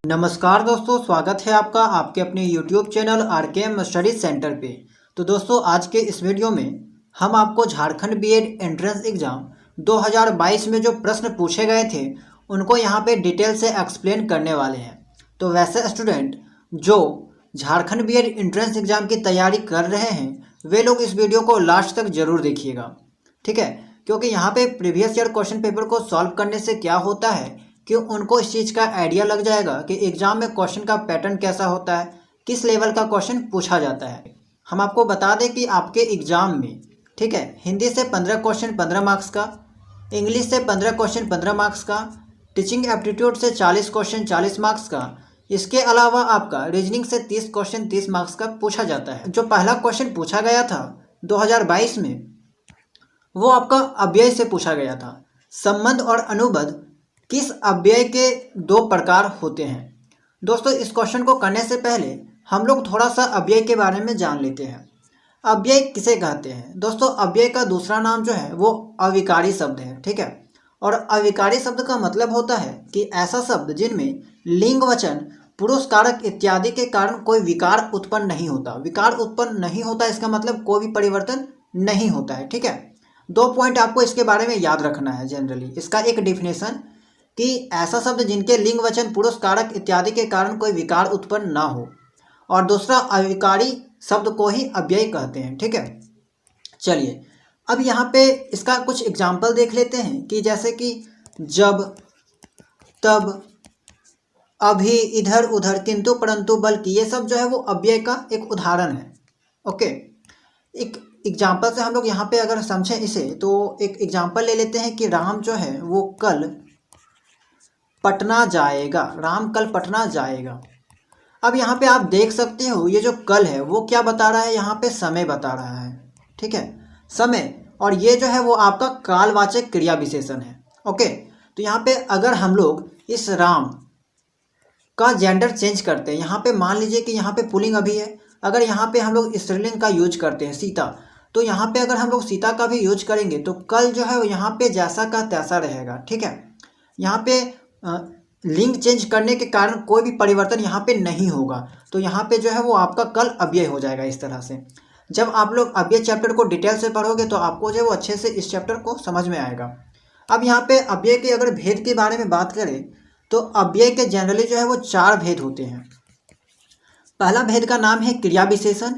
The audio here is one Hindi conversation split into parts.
नमस्कार दोस्तों, स्वागत है आपका आपके अपने YouTube channel RKM study centre पे। तो दोस्तों, आज के इस वीडियो में हम आपको झारखंड बीएड एंट्रेंस एग्ज़ाम 2022 में जो प्रश्न पूछे गए थे उनको यहाँ पे डिटेल से एक्सप्लेन करने वाले हैं। तो वैसे स्टूडेंट जो झारखंड बीएड एंट्रेंस एग्ज़ाम की तैयारी कर रहे हैं वे लोग इस वीडियो को लास्ट तक ज़रूर देखिएगा, ठीक है। क्योंकि यहाँ पे प्रीवियस ईयर क्वेश्चन पेपर को सॉल्व करने से क्या होता है कि उनको इस चीज़ का आइडिया लग जाएगा कि एग्ज़ाम में क्वेश्चन का पैटर्न कैसा होता है, किस लेवल का क्वेश्चन पूछा जाता है। हम आपको बता दें कि आपके एग्ज़ाम में, ठीक है, हिंदी से 15 क्वेश्चन 15 मार्क्स का, इंग्लिश से 15 क्वेश्चन 15 मार्क्स का, टीचिंग एप्टीट्यूड से 40 क्वेश्चन 40 मार्क्स का, इसके अलावा आपका रीजनिंग से 30 क्वेश्चन 30 मार्क्स का पूछा जाता है। जो पहला क्वेश्चन पूछा गया था 2022 में वो आपका अव्यय से पूछा गया था। संबंध और अनुबंध किस अव्यय के दो प्रकार होते हैं। दोस्तों, इस क्वेश्चन को करने से पहले हम लोग थोड़ा सा अव्यय के बारे में जान लेते हैं। अव्यय किसे कहते हैं? दोस्तों, अव्यय का दूसरा नाम जो है वो अविकारी शब्द है, ठीक है। और अविकारी शब्द का मतलब होता है कि ऐसा शब्द जिनमें लिंग वचन पुरुष कारक इत्यादि के कारण कोई विकार उत्पन्न नहीं होता। विकार उत्पन्न नहीं होता इसका मतलब कोई भी परिवर्तन नहीं होता है, ठीक है। 2 पॉइंट आपको इसके बारे में याद रखना है जनरली। इसका एक डिफिनेशन कि ऐसा शब्द जिनके लिंग वचन पुरुष कारक इत्यादि के कारण कोई विकार उत्पन्न ना हो, और दूसरा अविकारी शब्द को ही अव्यय कहते हैं, ठीक है। चलिए अब यहाँ पे इसका कुछ एग्जाम्पल देख लेते हैं कि जैसे कि जब, तब, अभी, इधर उधर, किंतु परंतु, बल्कि, ये सब जो है वो अव्यय का एक उदाहरण है। ओके, एक एग्जाम्पल से हम लोग यहाँ पे अगर समझें इसे तो एक एग्जाम्पल ले लेते हैं कि राम जो है वो कल पटना जाएगा। राम कल पटना जाएगा। अब यहाँ पे आप देख सकते हो ये जो कल है वो क्या बता रहा है, यहाँ पे समय बता रहा है, ठीक है, समय। और ये जो है वो आपका कालवाचक क्रिया विशेषण है। ओके, तो यहाँ पे अगर हम लोग इस राम का जेंडर चेंज करते हैं, यहाँ पे मान लीजिए कि यहाँ पे पुल्लिंग अभी है, अगर यहाँ पे हम लोग स्त्रीलिंग का यूज करते हैं सीता, तो यहाँ पे अगर हम लोग सीता का भी यूज करेंगे तो कल जो है वो यहाँ पे जैसा का तैसा रहेगा, ठीक है। यहाँ पे लिंग चेंज करने के कारण कोई भी परिवर्तन यहाँ पे नहीं होगा, तो यहाँ पे जो है वो आपका कल अव्यय हो जाएगा। इस तरह से जब आप लोग अव्यय चैप्टर को डिटेल से पढ़ोगे तो आपको जो है वो अच्छे से इस चैप्टर को समझ में आएगा। अब यहाँ पे अव्यय के अगर भेद के बारे में बात करें तो अव्यय के जनरली जो है वो 4 भेद होते हैं। पहला भेद का नाम है क्रिया विशेषण,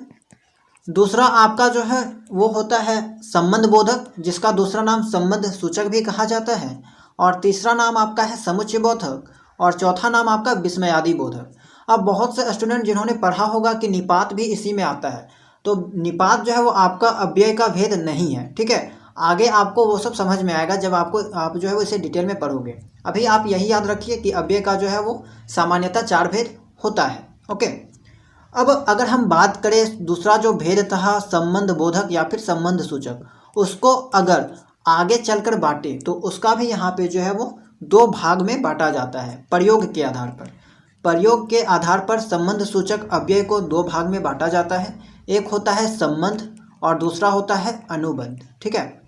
दूसरा आपका जो है वो होता है संबंध बोधक, जिसका दूसरा नाम संबंध सूचक भी कहा जाता है, और तीसरा नाम आपका है समुच्चय बोधक, और चौथा नाम आपका विस्मयादि बोधक। अब बहुत से स्टूडेंट जिन्होंने पढ़ा होगा कि निपात भी इसी में आता है, तो निपात जो है वो आपका अव्यय का भेद नहीं है, ठीक है। आगे आपको वो सब समझ में आएगा जब आप जो है वो इसे डिटेल में पढ़ोगे। अभी आप यही याद रखिए कि अव्यय का जो है वो सामान्यतः 4 भेद होता है। ओके, अब अगर हम बात करें दूसरा जो भेद था संबंध बोधक या फिर संबंध सूचक, उसको अगर आगे चलकर बांटे तो उसका भी यहाँ पे जो है वो 2 भाग में बांटा जाता है प्रयोग के आधार पर। प्रयोग के आधार पर संबंध सूचक अव्यय को 2 भाग में बांटा जाता है। एक होता है संबंध और दूसरा होता है अनुबंध, ठीक है।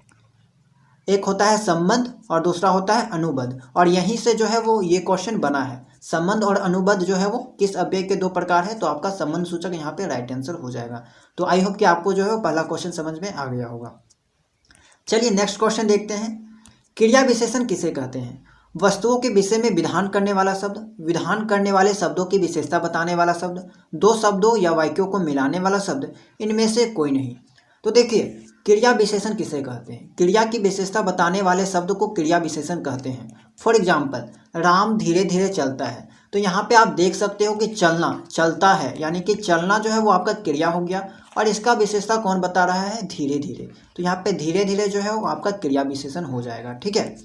एक होता है संबंध और दूसरा होता है अनुबंध, और यहीं से जो है वो ये क्वेश्चन बना है। संबंध और अनुबंध जो है वो किस अव्यय के 2 प्रकार है, तो आपका संबंध सूचक यहाँ पे राइट आंसर हो जाएगा। तो आई होप कि आपको जो है वो पहला क्वेश्चन समझ में आ गया होगा। चलिए नेक्स्ट क्वेश्चन देखते हैं। क्रिया विशेषण किसे कहते हैं? वस्तुओं के विषय में विधान करने वाला शब्द, विधान करने वाले शब्दों की विशेषता बताने वाला शब्द, 2 शब्दों या वाक्यों को मिलाने वाला शब्द, इनमें से कोई नहीं। तो देखिए क्रिया विशेषण किसे कहते हैं? क्रिया की विशेषता बताने वाले शब्द को क्रिया विशेषण कहते हैं। फॉर एग्जाम्पल, राम धीरे धीरे चलता है, तो यहाँ पे आप देख सकते हो कि चलना, चलता है, यानी कि चलना जो है वो आपका क्रिया हो गया, और इसका विशेषता कौन बता रहा है? धीरे धीरे। तो यहाँ पे धीरे धीरे जो है वो आपका क्रिया विशेषण हो जाएगा, ठीक है।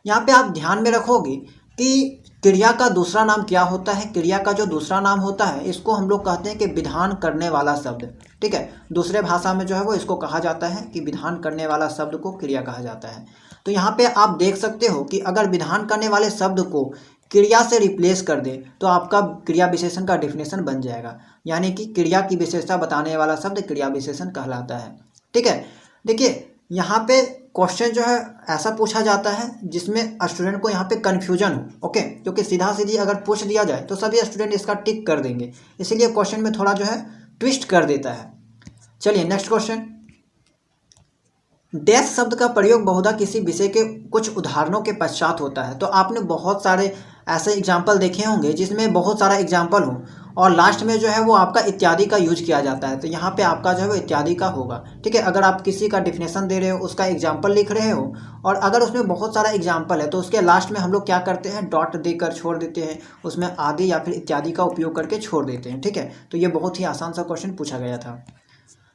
यहाँ पे आप ध्यान में रखोगे कि क्रिया का दूसरा नाम क्या होता है। क्रिया का जो दूसरा नाम होता है इसको हम लोग कहते हैं कि विधान करने वाला शब्द, ठीक है। दूसरे भाषा में जो है वो इसको कहा जाता है कि विधान करने वाला शब्द को क्रिया कहा जाता है। तो यहाँ पे आप देख सकते हो कि अगर विधान करने वाले शब्द को क्रिया से रिप्लेस कर दे तो आपका क्रिया विशेषण का डेफिनेशन बन जाएगा, यानी कि क्रिया की विशेषता बताने वाला शब्द क्रिया विशेषण कहलाता है, ठीक है। देखिए यहाँ पे क्वेश्चन जो है ऐसा पूछा जाता है जिसमें स्टूडेंट को यहाँ पे कन्फ्यूजन हो, ओके, क्योंकि सीधा सीधी अगर पूछ दिया जाए तो सभी स्टूडेंट इसका टिक कर देंगे, इसीलिए क्वेश्चन में थोड़ा जो है ट्विस्ट कर देता है। चलिए नेक्स्ट क्वेश्चन। डैश शब्द का प्रयोग बहुधा किसी विषय के कुछ उदाहरणों के पश्चात होता है। तो आपने बहुत सारे ऐसे एग्जाम्पल देखे होंगे जिसमें बहुत सारा एग्जाम्पल हो और लास्ट में जो है वो आपका इत्यादि का यूज किया जाता है, तो यहाँ पे आपका जो है वो इत्यादि का होगा, ठीक है। अगर आप किसी का डिफिनेशन दे रहे हो, उसका एग्जाम्पल लिख रहे हो और अगर उसमें बहुत सारा एग्जाम्पल है तो उसके लास्ट में हम लोग क्या करते हैं, डॉट देकर छोड़ देते हैं, उसमें आदि या फिर इत्यादि का उपयोग करके छोड़ देते हैं, ठीक है। तो ये बहुत ही आसान सा क्वेश्चन पूछा गया था।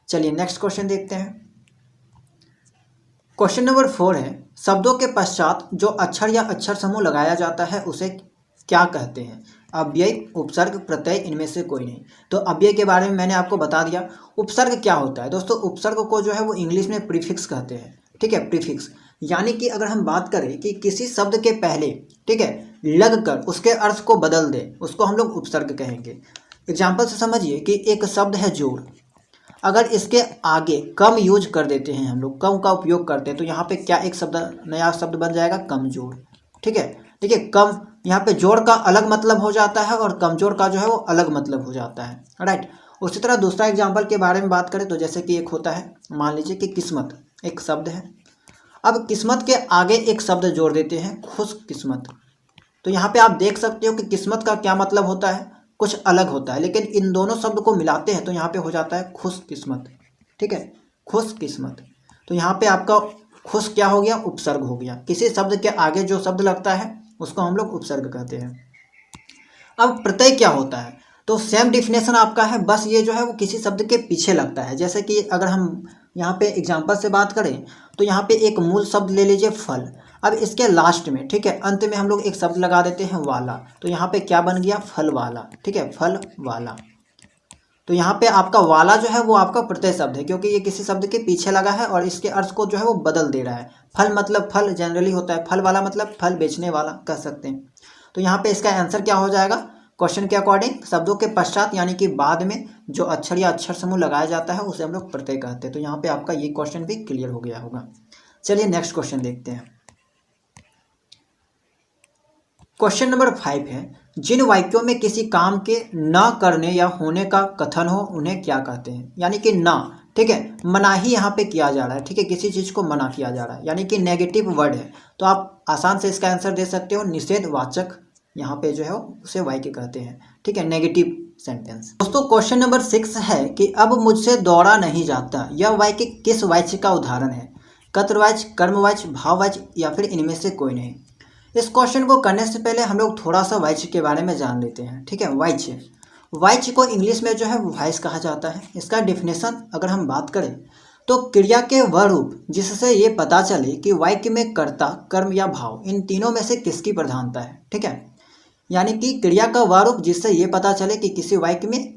चलिए नेक्स्ट क्वेश्चन देखते हैं। क्वेश्चन नंबर 4 है, शब्दों के पश्चात जो अक्षर या अक्षर समूह लगाया जाता है उसे क्या कहते हैं? अव्यय, उपसर्ग, प्रत्यय, इनमें से कोई नहीं। तो अव्यय के बारे में मैंने आपको बता दिया। उपसर्ग क्या होता है दोस्तों? उपसर्ग को जो है वो इंग्लिश में प्रीफिक्स कहते हैं, ठीक है, प्रीफिक्स। यानी कि अगर हम बात करें कि किसी शब्द के पहले, ठीक है, लग कर उसके अर्थ को बदल दे, उसको हम लोग उपसर्ग कहेंगे। एग्जाम्पल से समझिए कि एक शब्द है जोड़, अगर इसके आगे कम यूज कर देते हैं, हम लोग कम का उपयोग करते हैं, तो यहाँ पे क्या एक शब्द, नया शब्द बन जाएगा, कमजोर, ठीक है। देखिए कम, यहाँ पे जोड़ का अलग मतलब हो जाता है और कमजोर का जो है वो अलग मतलब हो जाता है, राइट। उसी तरह दूसरा एग्जाम्पल के बारे में बात करें तो जैसे कि एक होता है, मान लीजिए कि किस्मत एक शब्द है, अब किस्मत के आगे एक शब्द जोड़ देते हैं, खुशकिस्मत। तो यहाँ पे आप देख सकते हो कि किस्मत का क्या मतलब होता है, कुछ अलग होता है, लेकिन इन दोनों शब्द को मिलाते हैं तो यहाँ पे हो जाता है खुशकिस्मत, ठीक है, खुशकिस्मत। तो यहाँ पे आपका खुश क्या हो गया, उपसर्ग हो गया। किसी शब्द के आगे जो शब्द लगता है उसको हम लोग उपसर्ग कहते हैं। अब प्रत्यय क्या होता है? तो सेम डिफिनेशन आपका है, बस ये जो है वो किसी शब्द के पीछे लगता है। जैसे कि अगर हम यहाँ पे एग्जाम्पल से बात करें तो यहाँ पे एक मूल शब्द ले लीजिए फल, अब इसके लास्ट में, ठीक है, अंत में हम लोग एक शब्द लगा देते हैं वाला, तो यहाँ पे क्या बन गया, फल वाला, ठीक है, फल वाला। तो यहाँ पे आपका वाला जो है वो आपका प्रत्यय शब्द है, क्योंकि ये किसी शब्द के पीछे लगा है और इसके अर्थ को जो है वो बदल दे रहा है। फल मतलब फल जनरली होता है, फल वाला मतलब फल बेचने वाला कह सकते हैं। तो यहाँ पे इसका आंसर क्या हो जाएगा, क्वेश्चन के अकॉर्डिंग शब्दों के पश्चात यानी कि बाद में जो अक्षर या अक्षर समूह लगाया जाता है उसे हम लोग प्रत्यय कहते हैं। तो यहाँ पे आपका ये क्वेश्चन भी क्लियर हो गया होगा। चलिए नेक्स्ट क्वेश्चन देखते हैं। क्वेश्चन नंबर 5 है, जिन वाक्यों में किसी काम के न करने या होने का कथन हो उन्हें क्या कहते हैं? यानी कि ना, ठीक है, मनाही यहाँ पे किया जा रहा है, ठीक है, किसी चीज़ को मना किया जा रहा है, यानी कि नेगेटिव वर्ड है। तो आप आसान से इसका आंसर दे सकते हो, निषेधवाचक यहाँ पे जो है उसे वाक्य कहते हैं, ठीक है, नेगेटिव सेंटेंस। दोस्तों क्वेश्चन नंबर 6 है कि अब मुझसे दौड़ा नहीं जाता, यह वाक्य किस वाच्य का उदाहरण है? कर्तवाच्य, कर्मवाच्य, भाववाच्य या फिर इनमें से कोई नहीं। इस क्वेश्चन को करने से पहले हम लोग थोड़ा सा वाच्य के बारे में जान लेते हैं, ठीक है। वाच्य, वाच्य को इंग्लिश में जो है वॉइस कहा जाता है। इसका डिफिनेशन अगर हम बात करें तो क्रिया के वह रूप जिससे ये पता चले कि वाक्य में कर्ता, कर्म या भाव इन तीनों में से किसकी प्रधानता है, ठीक है। यानी कि क्रिया का वह रूप जिससे ये पता चले कि किसी वाक्य में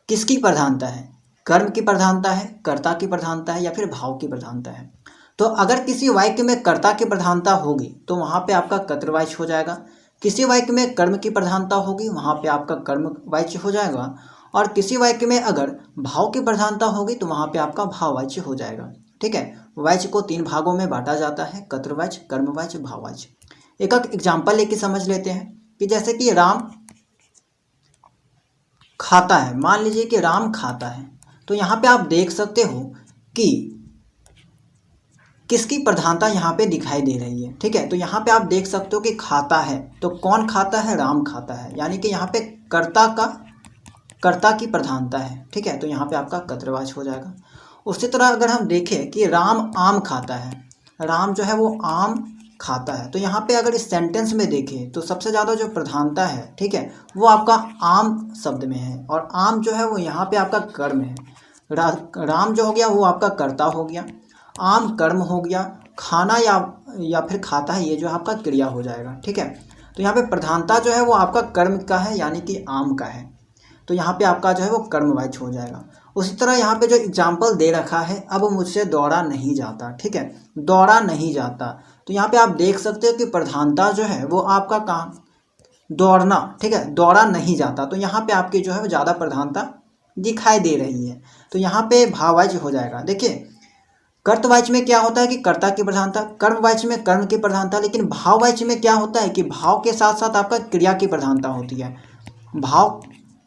किसकी प्रधानता है, कर्म की प्रधानता है, कर्ता की प्रधानता है या फिर भाव की प्रधानता है। तो अगर किसी वाक्य में कर्ता की प्रधानता होगी तो वहाँ पे आपका कर्तवाच्य हो जाएगा, किसी वाक्य में कर्म की प्रधानता होगी वहाँ पे आपका कर्मवाच्य हो जाएगा, और किसी वाक्य में अगर भाव की प्रधानता होगी तो वहाँ पे आपका भाववाच्य हो जाएगा, ठीक है। वाच्य को 3 भागों में बांटा जाता है, कर्तवाच्य, कर्मवाच्य, भाववाच्य। एक एक एग्जाम्पल लेके समझ लेते हैं कि जैसे कि राम खाता है, मान लीजिए कि राम खाता है, तो यहाँ पे आप देख सकते हो कि किसकी प्रधानता यहाँ पे दिखाई दे रही है, ठीक है। तो यहाँ पे आप देख सकते हो कि खाता है, तो कौन खाता है, राम खाता है, यानी कि यहाँ पे कर्ता की प्रधानता है, ठीक है। तो यहाँ पे आपका कर्तवाच्य हो जाएगा। उसी तरह अगर हम देखें कि राम आम खाता है, राम जो है वो आम खाता है, तो यहाँ पे अगर इस सेंटेंस में देखें तो सबसे ज़्यादा जो प्रधानता है, ठीक है, वो आपका आम शब्द में है, और आम जो है वो यहाँ पे आपका कर्म है। राम जो हो गया वो आपका कर्ता हो गया, आम कर्म हो गया, खाना या फिर खाता है ये जो आपका क्रिया हो जाएगा, ठीक है। तो यहाँ पे प्रधानता जो है वो आपका कर्म का है, यानी कि आम का है, तो यहाँ पे आपका जो है वो कर्मवाच्य हो जाएगा। उसी तरह यहाँ पे जो एग्जाम्पल दे रखा है, अब मुझसे दौड़ा नहीं जाता, ठीक है, दौड़ा नहीं जाता, तो यहाँ पे आप देख सकते हो कि प्रधानता जो है वो आपका कहाँ, दौड़ना, ठीक है, दौड़ा नहीं जाता, तो यहाँ पे आपकी जो है वो ज़्यादा प्रधानता दिखाई दे रही है, तो यहाँ पे भाववाच्य हो जाएगा। देखिए कर्तवाच्य में क्या होता है कि कर्ता की प्रधानता, कर्मवाच्य में कर्म की प्रधानता, लेकिन भाववाच्य में क्या होता है कि भाव के साथ साथ आपका क्रिया की प्रधानता होती है। भाव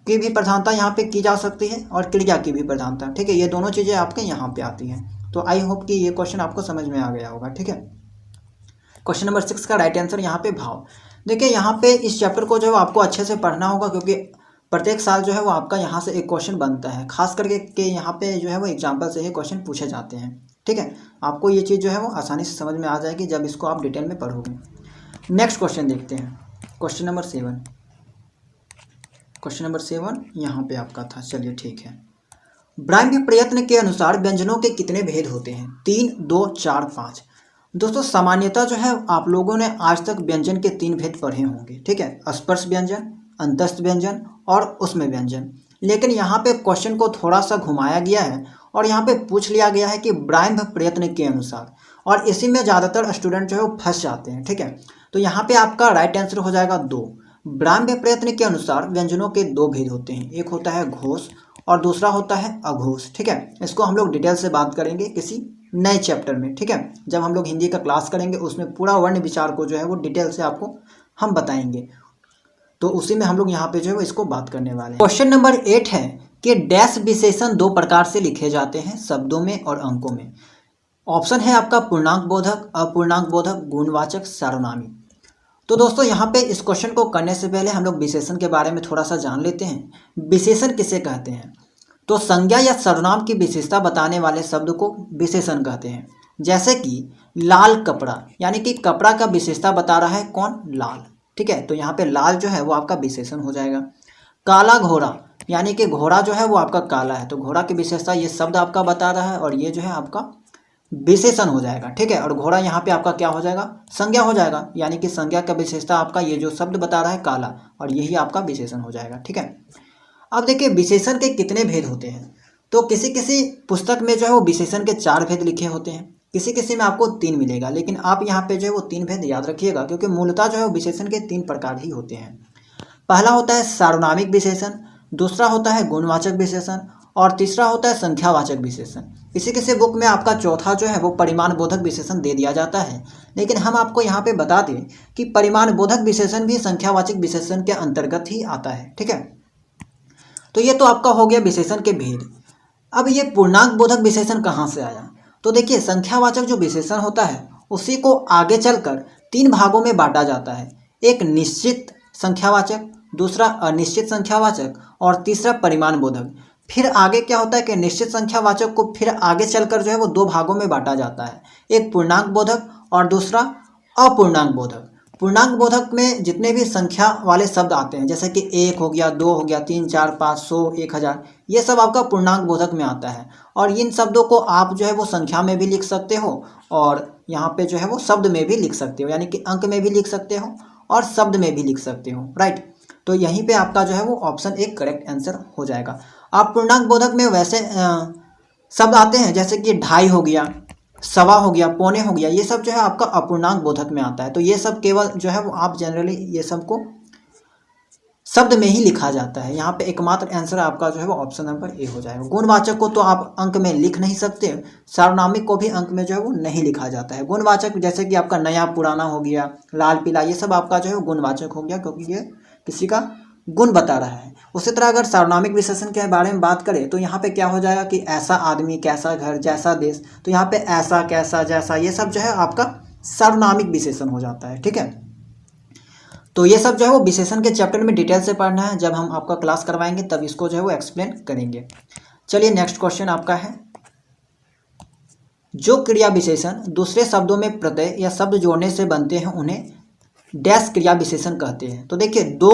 की भी प्रधानता यहाँ पे की जा सकती है और क्रिया की भी प्रधानता, ठीक है। ये दोनों चीज़ें आपके यहाँ पे आती हैं। तो आई होप कि ये क्वेश्चन आपको समझ में आ गया होगा, ठीक है। क्वेश्चन नंबर 6 का राइट आंसर यहाँ पे भाव। देखिए यहाँ पे इस चैप्टर को जो है आपको अच्छे से पढ़ना होगा, क्योंकि प्रत्येक साल जो है वो आपका यहाँ से एक क्वेश्चन बनता है, खास करके कि यहाँ पे जो है वो एग्जाम्पल से ही क्वेश्चन पूछे जाते हैं, ठीक है। आपको ये चीज़ जो है वो आसानी से समझ में आ जाएगी जब इसको आप डिटेल में पढ़ोगे। नेक्स्ट क्वेश्चन देखते हैं, क्वेश्चन नंबर 7। क्वेश्चन नंबर 7 यहाँ पे आपका था, चलिए ठीक है। ब्राह्म्य प्रयत्न के अनुसार व्यंजनों के कितने भेद होते हैं? 3, 2, 4, 5। दोस्तों सामान्यतः जो है आप लोगों ने आज तक व्यंजन के 3 भेद पढ़े होंगे, ठीक है। स्पर्श व्यंजन, अंतस्थ व्यंजन और उष्म व्यंजन। लेकिन यहाँ पे क्वेश्चन को थोड़ा सा घुमाया गया है और यहाँ पे पूछ लिया गया है कि ब्राह्म्य प्रयत्न के अनुसार, और इसी में ज़्यादातर स्टूडेंट जो है वो फंस जाते हैं, ठीक है। तो यहाँ पे आपका राइट आंसर हो जाएगा 2। ब्राह्म्य प्रयत्न के अनुसार व्यंजनों के 2 भेद होते हैं, एक होता है घोष और दूसरा होता है अघोष, ठीक है। इसको हम लोग डिटेल से बात करेंगे किसी नए चैप्टर में, ठीक है। जब हम लोग हिंदी का क्लास करेंगे उसमें पूरा वर्ण विचार को जो है वो डिटेल से आपको हम बताएंगे, तो उसी में हम लोग यहाँ पे जो है वो इसको बात करने वाले हैं। क्वेश्चन नंबर 8 है कि डैश विशेषण 2 प्रकार से लिखे जाते हैं, शब्दों में और अंकों में। ऑप्शन है आपका पूर्णांक बोधक, अपूर्णांक बोधक, गुणवाचक, सार्वनामी। तो दोस्तों यहाँ पे इस क्वेश्चन को करने से पहले हम लोग विशेषण के बारे में थोड़ा सा जान लेते हैं। विशेषण किसे कहते हैं? तो संज्ञा या सर्वनाम की विशेषता बताने वाले शब्द को विशेषण कहते हैं। जैसे कि लाल कपड़ा, यानी कि कपड़ा का विशेषता बता रहा है कौन? लाल, ठीक है। तो यहाँ पे लाल जो है वो आपका विशेषण हो जाएगा। काला घोड़ा, यानी कि घोड़ा जो है वो आपका काला है, तो घोड़ा की विशेषता ये शब्द आपका बता रहा है और ये जो है आपका विशेषण हो जाएगा, ठीक है। और घोड़ा यहाँ पे आपका क्या हो जाएगा? संज्ञा हो जाएगा, यानी कि संज्ञा का विशेषता आपका ये जो शब्द बता रहा है काला, और यही आपका विशेषण हो जाएगा, ठीक है। अब देखिए विशेषण के कितने भेद होते हैं। तो किसी किसी पुस्तक में जो है वो विशेषण के 4 भेद लिखे होते हैं, किसी किसी में आपको 3 मिलेगा, लेकिन आप यहाँ पे जो है वो 3 भेद याद रखिएगा, क्योंकि मूलतः जो है विशेषण के 3 प्रकार ही होते हैं। पहला होता है सार्वनामिक विशेषण, दूसरा होता है गुणवाचक विशेषण और तीसरा होता है संख्यावाचक विशेषण। किसी किसी बुक में आपका चौथा जो है वो परिमाण बोधक विशेषण दे दिया जाता है, लेकिन हम आपको यहाँ पे बता दें कि परिमाण बोधक विशेषण भी संख्यावाचक विशेषण के अंतर्गत ही आता है, ठीक है। तो ये तो आपका हो गया विशेषण के भेद। अब ये पूर्णांक बोधक विशेषण कहाँ से आया? तो देखिए संख्यावाचक जो विशेषण होता है उसी को आगे चलकर 3 भागों में बांटा जाता है, एक निश्चित संख्यावाचक, दूसरा अनिश्चित संख्यावाचक और तीसरा परिमाण बोधक। फिर आगे क्या होता है कि निश्चित संख्यावाचक को फिर आगे चलकर जो है वो 2 भागों में बांटा जाता है, एक पूर्णांक बोधक और दूसरा अपूर्णांक बोधक। पूर्णांक बोधक में जितने भी संख्या वाले शब्द आते हैं, जैसे कि 1 हो गया, 2 हो गया, 3, 4, 5, 100, 1000, ये सब आपका पूर्णांक बोधक में आता है। और इन शब्दों को आप जो है वो संख्या में भी लिख सकते हो और यहाँ पे जो है वो शब्द में भी लिख सकते हो, यानी कि अंक में भी लिख सकते हो और शब्द में भी लिख सकते हो, राइट। तो यहीं पे आपका जो है वो ऑप्शन एक करेक्ट आंसर हो जाएगा। आप पूर्णांक बोधक में वैसे शब्द आते हैं जैसे कि 2.5 हो गया, 1.25 हो गया, 1.25 हो गया, ये सब जो है आपका अपूर्णांक बोधक में आता है। तो ये सब केवल जो है वो आप जनरली ये सब को शब्द में ही लिखा जाता है। यहाँ पे एकमात्र आंसर आपका जो है वो ऑप्शन नंबर ए हो जाएगा। गुणवाचक को तो आप अंक में लिख नहीं सकते, सार्वनामिक को भी अंक में जो है वो नहीं लिखा जाता है। गुणवाचक जैसे कि आपका नया पुराना हो गया, लाल पीला, ये सब आपका जो है गुणवाचक हो गया, क्योंकि ये किसी का गुण बता रहा है। उसी तरह अगर सार्वनामिक विशेषण के बारे में बात करें तो यहाँ पे क्या हो जाएगा कि ऐसा आदमी, कैसा घर, जैसा देश, तो यहाँ पे ऐसा, कैसा, जैसा, ये सब जो है आपका सार्वनामिक विशेषण हो जाता है, ठीक है। तो ये सब जो है वो विशेषण के चैप्टर में डिटेल से पढ़ना है, जब हम आपका क्लास करवाएंगे तब इसको जो है वो एक्सप्लेन करेंगे। चलिए नेक्स्ट क्वेश्चन आपका है, जो क्रिया विशेषण दूसरे शब्दों में प्रत्यय या शब्द जोड़ने से बनते हैं उन्हें डैश क्रिया विशेषण कहते हैं। तो देखिए 2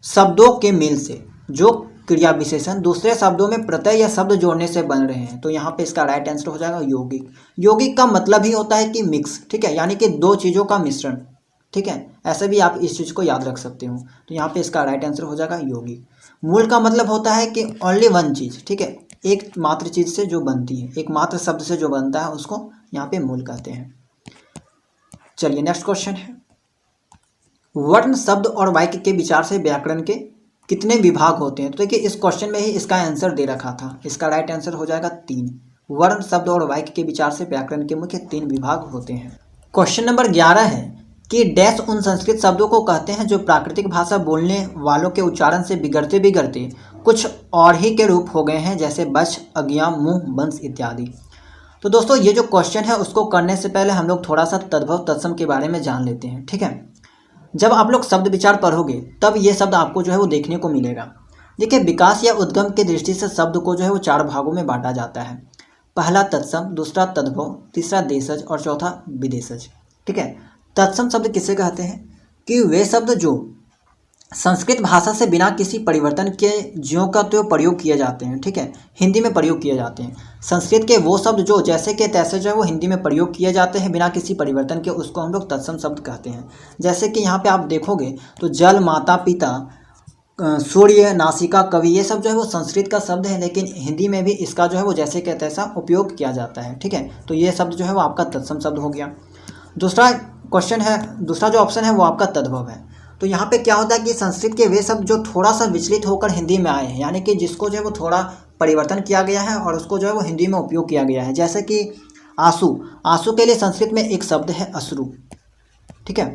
शब्दों के मेल से जो क्रिया विशेषण दूसरे शब्दों में प्रत्यय या शब्द जोड़ने से बन रहे हैं, तो यहाँ पे इसका राइट आंसर हो जाएगा यौगिक। यौगिक का मतलब ही होता है कि मिक्स, ठीक है, यानी कि 2 चीज़ों का मिश्रण, ठीक है। ऐसे भी आप इस चीज़ को याद रख सकते हो। तो यहाँ पे इसका राइट आंसर हो जाएगा यौगिक। मूल का मतलब होता है कि ओनली वन चीज़, ठीक है, एक मात्र चीज़ से जो बनती है, एक मात्र शब्द से जो बनता है उसको यहाँ पे मूल कहते हैं। चलिए नेक्स्ट क्वेश्चन है, वर्ण, शब्द और वाक्य के विचार से व्याकरण के कितने विभाग होते हैं? तो देखिए इस क्वेश्चन में ही इसका आंसर दे रखा था, इसका राइट आंसर हो जाएगा 3। वर्ण, शब्द और वाक्य के विचार से व्याकरण के मुख्य 3 विभाग होते हैं। क्वेश्चन नंबर 11 है कि डैश उन संस्कृत शब्दों को कहते हैं जो प्राकृतिक भाषा बोलने वालों के उच्चारण से बिगड़ते बिगड़ते कुछ और ही के रूप हो गए हैं, जैसे बच, अज्ञा, मुंह, वंश इत्यादि। तो दोस्तों ये जो क्वेश्चन है उसको करने से पहले हम लोग थोड़ा सा तद्भव तत्सम के बारे में जान लेते हैं, ठीक है। जब आप लोग शब्द विचार पढ़ोगे तब ये शब्द आपको जो है वो देखने को मिलेगा। देखिए, विकास या उद्गम की दृष्टि से शब्द को जो है वो 4 भागों में बांटा जाता है। पहला तत्सम, दूसरा तद्भव, तीसरा देशज और चौथा विदेशज, ठीक है। तत्सम शब्द किसे कहते हैं कि वे शब्द जो संस्कृत भाषा से बिना किसी परिवर्तन के ज्यों का त्यों प्रयोग किए जाते हैं, ठीक है, हिंदी में प्रयोग किए जाते हैं। संस्कृत के वो शब्द जो जैसे के तैसे जो है वो हिंदी में प्रयोग किए जाते हैं बिना किसी परिवर्तन के, उसको हम लोग तत्सम शब्द कहते हैं। जैसे कि यहाँ पे आप देखोगे तो जल, माता, पिता, सूर्य, नासिका, कवि, ये सब जो है वो संस्कृत का शब्द है, लेकिन हिंदी में भी इसका जो है वो जैसे के तैसा उपयोग किया जाता है, ठीक है। तो ये शब्द जो है वो आपका तत्सम शब्द हो गया। दूसरा क्वेश्चन है, दूसरा जो ऑप्शन है वो आपका तद्भव है। तो यहाँ पे क्या होता है कि संस्कृत के वे शब्द जो थोड़ा सा विचलित होकर हिंदी में आए हैं, यानी कि जिसको जो है वो थोड़ा परिवर्तन किया गया है और उसको जो है वो हिंदी में उपयोग किया गया है। जैसे कि आंसू, आंसू के लिए संस्कृत में एक शब्द है अश्रु, ठीक है।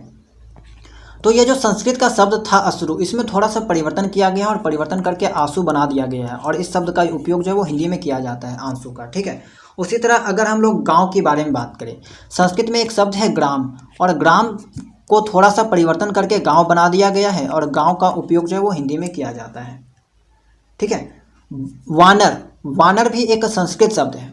तो ये जो संस्कृत का शब्द था अश्रु, इसमें थोड़ा सा परिवर्तन किया गया है और परिवर्तन करके आंसू बना दिया गया है, और इस शब्द का उपयोग जो है वो हिंदी में किया जाता है आंसू का, ठीक है। उसी तरह अगर हम लोग गांव के बारे में बात करें, संस्कृत में एक शब्द है ग्राम, और ग्राम को थोड़ा सा परिवर्तन करके गांव बना दिया गया है, और गांव का उपयोग जो है वो हिंदी में किया जाता है, ठीक है। वानर, वानर भी एक संस्कृत शब्द है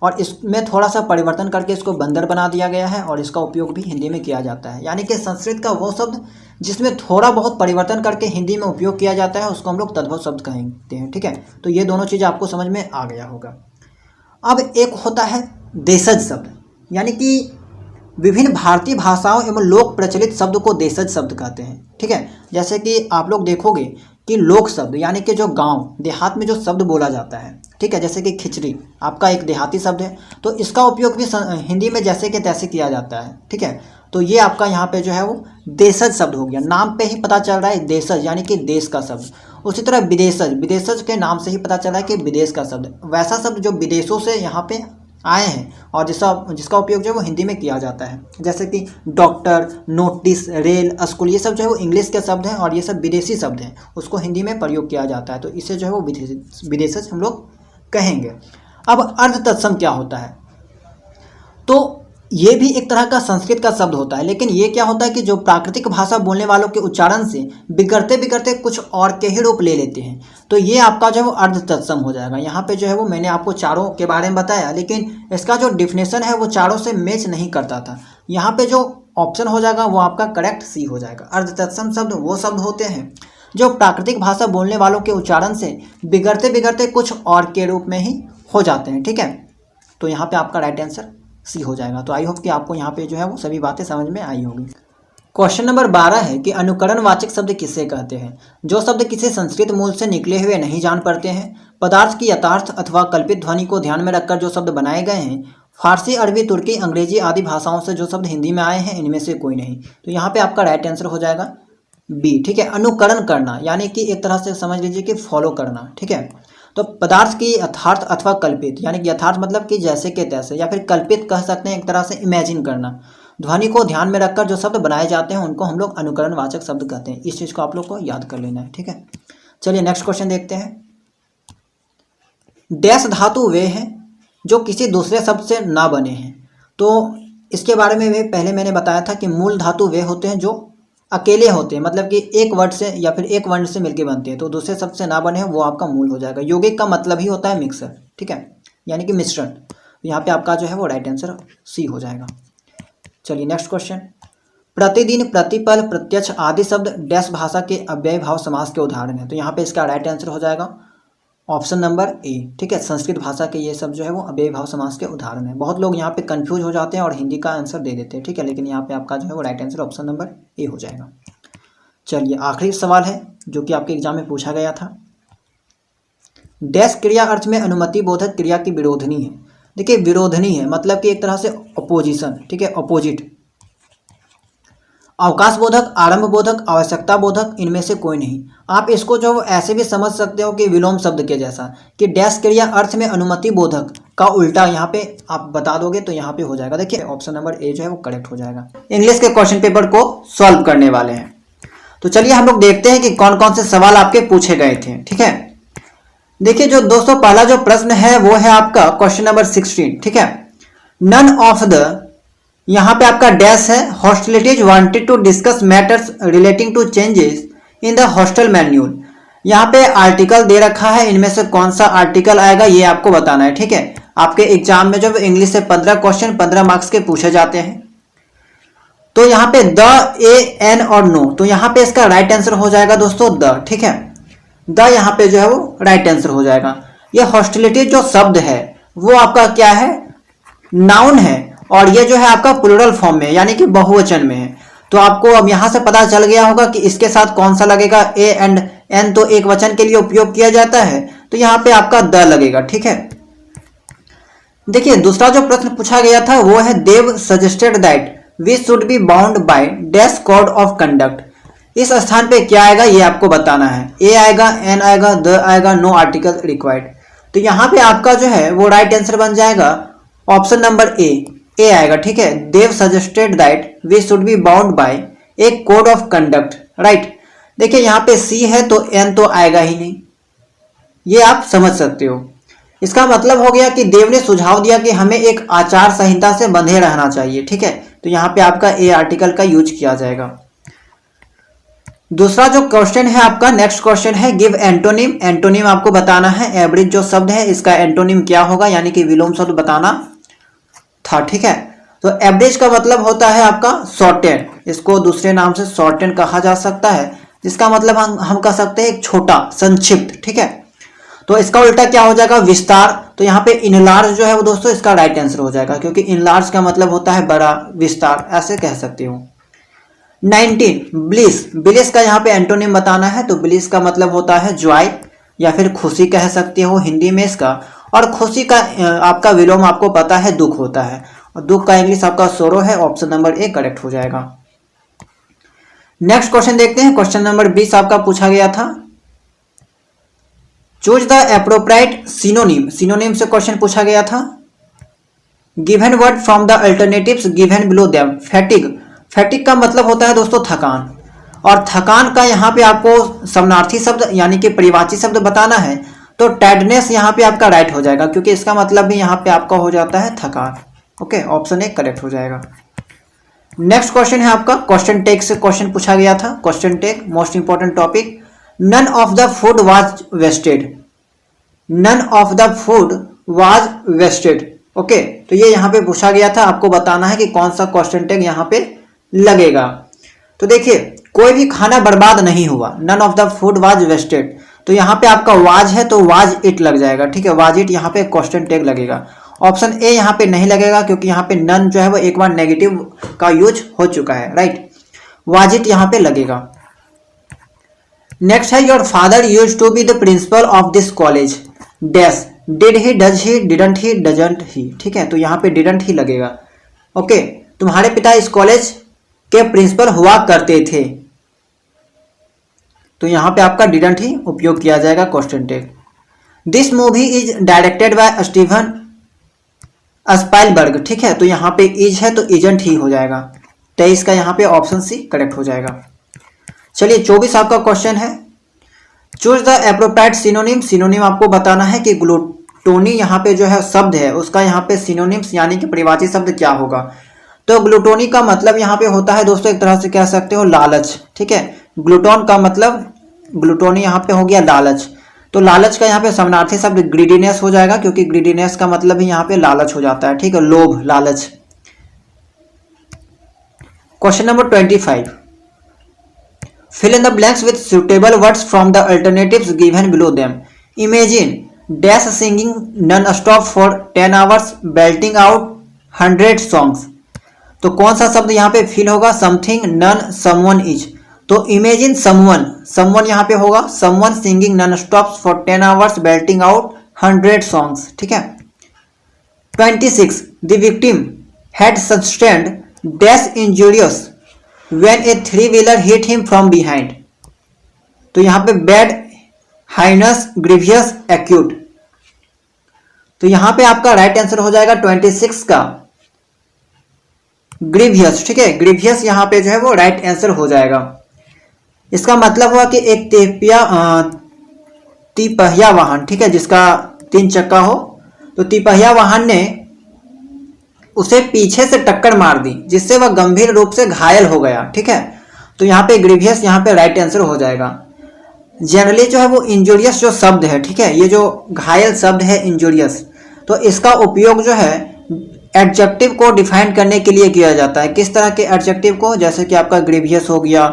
और इसमें थोड़ा सा परिवर्तन करके इसको बंदर बना दिया गया है, और इसका उपयोग भी हिंदी में किया जाता है। यानी कि संस्कृत का वो शब्द जिसमें थोड़ा बहुत परिवर्तन करके हिंदी में उपयोग किया जाता है उसको हम लोग तद्भव शब्द कहते हैं, ठीक है। तो ये दोनों चीज़ आपको समझ में आ गया होगा। अब एक होता है देशज शब्द, यानी कि विभिन्न भारतीय भाषाओं एवं लोक प्रचलित शब्द को देशज शब्द कहते हैं, ठीक है। जैसे कि आप लोग देखोगे कि लोक शब्द यानी कि जो गांव देहात में जो शब्द बोला जाता है, ठीक है, जैसे कि खिचड़ी आपका एक देहाती शब्द है, तो इसका उपयोग भी हिंदी में जैसे कि तैसे किया जाता है, ठीक है। तो ये आपका यहाँ पे जो है वो देशज शब्द हो गया, नाम पे ही पता चल रहा है देशज यानी कि देश का शब्द। उसी तरह विदेशज, विदेशज के नाम से ही पता चल रहा है कि विदेश का शब्द, वैसा शब्द जो विदेशों से यहाँ पे आए हैं और जिसका उपयोग जो है वो हिंदी में किया जाता है। जैसे कि डॉक्टर, नोटिस, रेल, स्कूल, ये सब जो है वो इंग्लिश के शब्द हैं और ये सब विदेशी शब्द हैं, उसको हिंदी में प्रयोग किया जाता है, तो इसे जो है वो विदेशज हम लोग कहेंगे। अब अर्ध तत्सम क्या होता है, तो ये भी एक तरह का संस्कृत का शब्द होता है, लेकिन ये क्या होता है कि जो प्राकृतिक भाषा बोलने वालों के उच्चारण से बिगड़ते बिगड़ते कुछ और के ही रूप ले लेते हैं, तो ये आपका जो है वो अर्ध तत्सम हो जाएगा। यहाँ पे जो है वो मैंने आपको चारों के बारे में बताया, लेकिन इसका जो डिफिनेशन है वो चारों से मैच नहीं करता था। यहाँ पे जो ऑप्शन हो जाएगा वो आपका करेक्ट सी हो जाएगा। अर्ध तत्सम शब्द वो शब्द होते हैं जो प्राकृतिक भाषा बोलने वालों के उच्चारण से बिगड़ते बिगड़ते कुछ और के रूप में ही हो जाते हैं, ठीक है। तो यहाँ पे आपका राइट आंसर सी हो जाएगा। तो आई होप कि आपको यहाँ पे जो है वो सभी बातें समझ में आई होगी। क्वेश्चन नंबर 12 है कि अनुकरणवाचक शब्द किसे कहते हैं, जो शब्द किसी संस्कृत मूल से निकले हुए नहीं जान पड़ते हैं, पदार्थ की यथार्थ अथवा कल्पित ध्वनि को ध्यान में रखकर जो शब्द बनाए गए हैं, फारसी, अरबी, तुर्की, अंग्रेजी आदि भाषाओं से जो शब्द हिंदी में आए हैं, इनमें से कोई नहीं। तो यहाँ पे आपका राइट आंसर हो जाएगा बी, ठीक है। अनुकरण करना यानी कि एक तरह से समझ लीजिए कि फॉलो करना, ठीक है। तो पदार्थ की यथार्थ अथवा कल्पित, यानी कि यथार्थ मतलब कि जैसे के तैसे, या फिर कल्पित कह सकते हैं एक तरह से इमेजिन करना, ध्वनि को ध्यान में रखकर जो शब्द बनाए जाते हैं उनको हम लोग अनुकरणवाचक शब्द कहते हैं। इस चीज़ को आप लोग को याद कर लेना है, ठीक है। चलिए नेक्स्ट क्वेश्चन देखते हैं। डैश धातु वे हैं जो किसी दूसरे शब्द से ना बने हैं, तो इसके बारे में भी पहले मैंने बताया था कि मूल धातु वे होते हैं जो अकेले होते हैं, मतलब कि एक वर्ड से या फिर एक वर्ण से मिलके बनते हैं, तो दूसरे शब्द से ना बने हैं वो आपका मूल हो जाएगा। यौगिक का मतलब ही होता है मिक्सर, ठीक है, यानी कि मिश्रण। तो यहाँ पे आपका जो है वो राइट आंसर सी हो जाएगा। चलिए नेक्स्ट क्वेश्चन। प्रतिदिन, प्रतिपल, प्रत्यक्ष आदि शब्द डैश भाषा के अव्यय भाव समास के उदाहरण है, तो यहाँ पे इसका राइट आंसर हो जाएगा ऑप्शन नंबर ए, ठीक है। संस्कृत भाषा के ये सब जो है वो अव्यय भाव समास के उदाहरण है। बहुत लोग यहाँ पे कंफ्यूज हो जाते हैं और हिंदी का आंसर दे देते हैं, ठीक है, लेकिन यहाँ पे आपका जो है वो right answer option number A हो जाएगा। चलिए आखिरी सवाल है जो कि आपके एग्जाम में पूछा गया था। डैश क्रिया अर्थ में अनुमति बोधक क्रिया की विरोधनी है। देखिए विरोधनी है मतलब कि एक तरह से अपोजिशन, ठीक है, अपोजिट। अवकाश बोधक, आरंभ बोधक, आवश्यकता बोधक, इनमें से कोई नहीं। आप इसको जो ऐसे भी समझ सकते हो कि विलोम शब्द के जैसा, कि डैश क्रिया अर्थ में अनुमति बोधक का उल्टा यहाँ पे आप बता दोगे तो यहाँ पे हो जाएगा। देखिए ऑप्शन नंबर ए जो है वो करेक्ट हो जाएगा। इंग्लिश के क्वेश्चन पेपर को सॉल्व करने वाले हैं, तो चलिए हम लोग देखते हैं कि कौन कौन से सवाल आपके पूछे गए थे। ठीक है, देखिए जो दोस्तों पहला जो प्रश्न है वो है आपका क्वेश्चन नंबर 16। ठीक है, नन ऑफ द, यहाँ पे आपका डैश है, hostilities wanted to discuss matters relating to changes in the hostel manual. यहाँ पे आर्टिकल दे रखा है, इनमें से कौन सा आर्टिकल आएगा ये आपको बताना है। ठीक है, आपके एग्जाम में जब इंग्लिश से 15 क्वेश्चन 15 मार्क्स के पूछे जाते हैं, तो यहाँ पे द, ए, एन और नो, तो यहाँ पे इसका राइट आंसर हो जाएगा दोस्तों द। ठीक है, द यहाँ पे जो है वो राइट आंसर हो जाएगा। ये हॉस्टिलिटी जो शब्द है वो आपका क्या है, नाउन है, और ये जो है आपका प्लूरल फॉर्म में यानी कि बहुवचन में है। तो आपको अब यहां से पता चल गया होगा कि इसके साथ कौन सा लगेगा, ए एंड एन तो एक वचन के लिए उपयोग किया जाता है, तो यहाँ पे आपका द लगेगा। ठीक है, देखिए दूसरा जो प्रश्न पूछा गया था वो है Dev suggested that we should be bound by dash code of conduct. इस स्थान पे क्या आएगा ये आपको बताना है। ए आएगा, एन आएगा, द आएगा, नो आर्टिकल रिक्वायर्ड। तो यहाँ पे आपका जो है वो राइट आंसर बन जाएगा ऑप्शन नंबर ए आएगा। ठीक है, Dev suggested that we should be bound by a code of conduct, right. देखिए यहाँ पे सी है तो एन तो आएगा ही नहीं, ये आप समझ सकते हो। इसका मतलब हो गया कि देव ने सुझाव दिया कि हमें एक आचार संहिता से बंधे रहना चाहिए। ठीक है, तो यहाँ पे आपका ए आर्टिकल का यूज किया जाएगा। दूसरा जो क्वेश्चन है आपका, नेक्स्ट क्वेश्चन है गिव एंटोनिम। एंटोनिम आपको बताना है, एवरेज जो शब्द है इसका एंटोनिम क्या होगा, यानी कि विलोम शब्द बताना था। ठीक है, तो एवरेज का मतलब होता है आपका शॉर्टेन, इसको दूसरे नाम से शॉर्टेन कहा जा सकता है, जिसका मतलब हम कह सकते हैं एक छोटा, संक्षिप्त। ठीक है, तो इसका उल्टा क्या हो जाएगा, विस्तार। तो यहाँ पे इनलार्ज जो है वो दोस्तों इसका राइट आंसर हो जाएगा, क्योंकि इनलार्ज का मतलब होता है बड़ा, विस्तार ऐसे कह सकते हो। 19 ब्लिस, ब्लिस का यहाँ पे एंटोनिम बताना है, तो ब्लिस का मतलब होता है जॉय या फिर खुशी कह सकते हो हिंदी में इसका, और खुशी का आपका विलोम आपको पता है दुख होता है, और दुख का इंग्लिश आपका सोरो है। ऑप्शन नंबर ए करेक्ट हो जाएगा। नेक्स्ट क्वेश्चन देखते हैं, क्वेश्चन नंबर 20 आपका पूछा गया था, choose the appropriate synonym. Synonym से क्वेश्चन पूछा गया था, given word from the alternatives given below them. Fatigue, fatigue का मतलब होता है दोस्तों थकान, और थकान का यहाँ पे आपको समानार्थी शब्द यानी कि परिवाची शब्द बताना है, तो टायर्डनेस यहाँ पे आपका राइट हो जाएगा, क्योंकि इसका मतलब भी यहाँ पे आपका हो जाता है थकान। ओके, ऑप्शन ए करेक्ट हो जाएगा। नेक्स्ट क्वेश्चन है आपका, क्वेश्चन टेक से क्वेश्चन पूछा गया था। Question take most important topic, none of the food was wasted. None of the food was wasted. Okay, तो ये यहाँ पे पूछा गया था, आपको बताना है कि कौन सा क्वेश्चन टैग यहाँ पे लगेगा। तो देखिए कोई भी खाना बर्बाद नहीं हुआ, none of the food was wasted, तो यहाँ पे आपका वाज है तो वाज इट लग जाएगा। ठीक है, वाज इट यहाँ पे क्वेश्चन टैग लगेगा। ऑप्शन ए यहाँ पे नहीं लगेगा, क्योंकि यहाँ पे नन जो है वो एक बार नेगेटिव का यूज हो चुका है, राइट। वाज इट यहाँ पे लगेगा। नेक्स्ट है, your father use to be the principal of this college dash, did he, does he, didn't he, doesn't he. ठीक है, तो यहाँ पे डिडंट ही लगेगा। ओके, तुम्हारे पिता इस कॉलेज के प्रिंसिपल हुआ करते थे, तो यहाँ पे आपका डिडंट ही उपयोग किया जाएगा question tag. This movie is directed by Steven Spielberg. ठीक है, तो यहाँ पे इज है तो इजंट ही हो जाएगा। 23 का यहाँ पे ऑप्शन सी करेक्ट हो जाएगा। चलिए 24 आपका क्वेश्चन है, choose the appropriate synonym. Synonym आपको बताना है कि ग्लूटोनी यहाँ पे जो है शब्द है उसका यहाँ पे सिनोनिम्स यानी कि परिवाची शब्द क्या होगा। तो ग्लूटोनी का मतलब यहाँ पे होता है दोस्तों एक तरह से कह सकते हो लालच। ठीक है, ग्लूटोन का मतलब, ग्लूटोनी यहाँ पे हो गया लालच, तो लालच का यहाँ पे समानार्थी शब्द ग्रीडीनेस हो जाएगा, क्योंकि ग्रीडीनेस का मतलब ही यहाँ पे लालच हो जाता है। ठीक है, लोभ, लालच। Question number 25, fill in the blanks with suitable words from the alternatives given below them. Imagine dash singing non-stop for 10 hours belting out 100 songs. तो कौन सा शब्द यहाँ पे फिल होगा, समथिंग, नन, समवन, इज। तो इमेजिन समवन, समवन यहाँ पे होगा, someone singing non stop for 10 hours belting out 100 songs। ठीक है। 26 the victim had sustained dash injurious when a three wheeler hit him from behind. तो यहाँ पे बैड, हाइनस, ग्रीवियस, एक्यूट। तो यहाँ पे आपका राइट आंसर हो जाएगा 26 का ग्रीवियस। ठीक है, ग्रीवियस यहाँ पे जो है वो राइट आंसर हो जाएगा। इसका मतलब हुआ कि एक तिपहिया वाहन, ठीक है, जिसका 3 चक्का हो, तो तिपहिया वाहन ने उसे पीछे से टक्कर मार दी जिससे वह गंभीर रूप से घायल हो गया। ठीक है, तो यहाँ पे ग्रीवियस यहाँ पे राइट आंसर हो जाएगा। जनरली जो है वो इंजूरियस जो शब्द है, ठीक है, ये जो घायल शब्द है इंजूरियस, तो इसका उपयोग जो है एडजेक्टिव को डिफाइन करने के लिए किया जाता है। किस तरह के एडजेक्टिव को? जैसे कि आपका ग्रीवियस हो गया,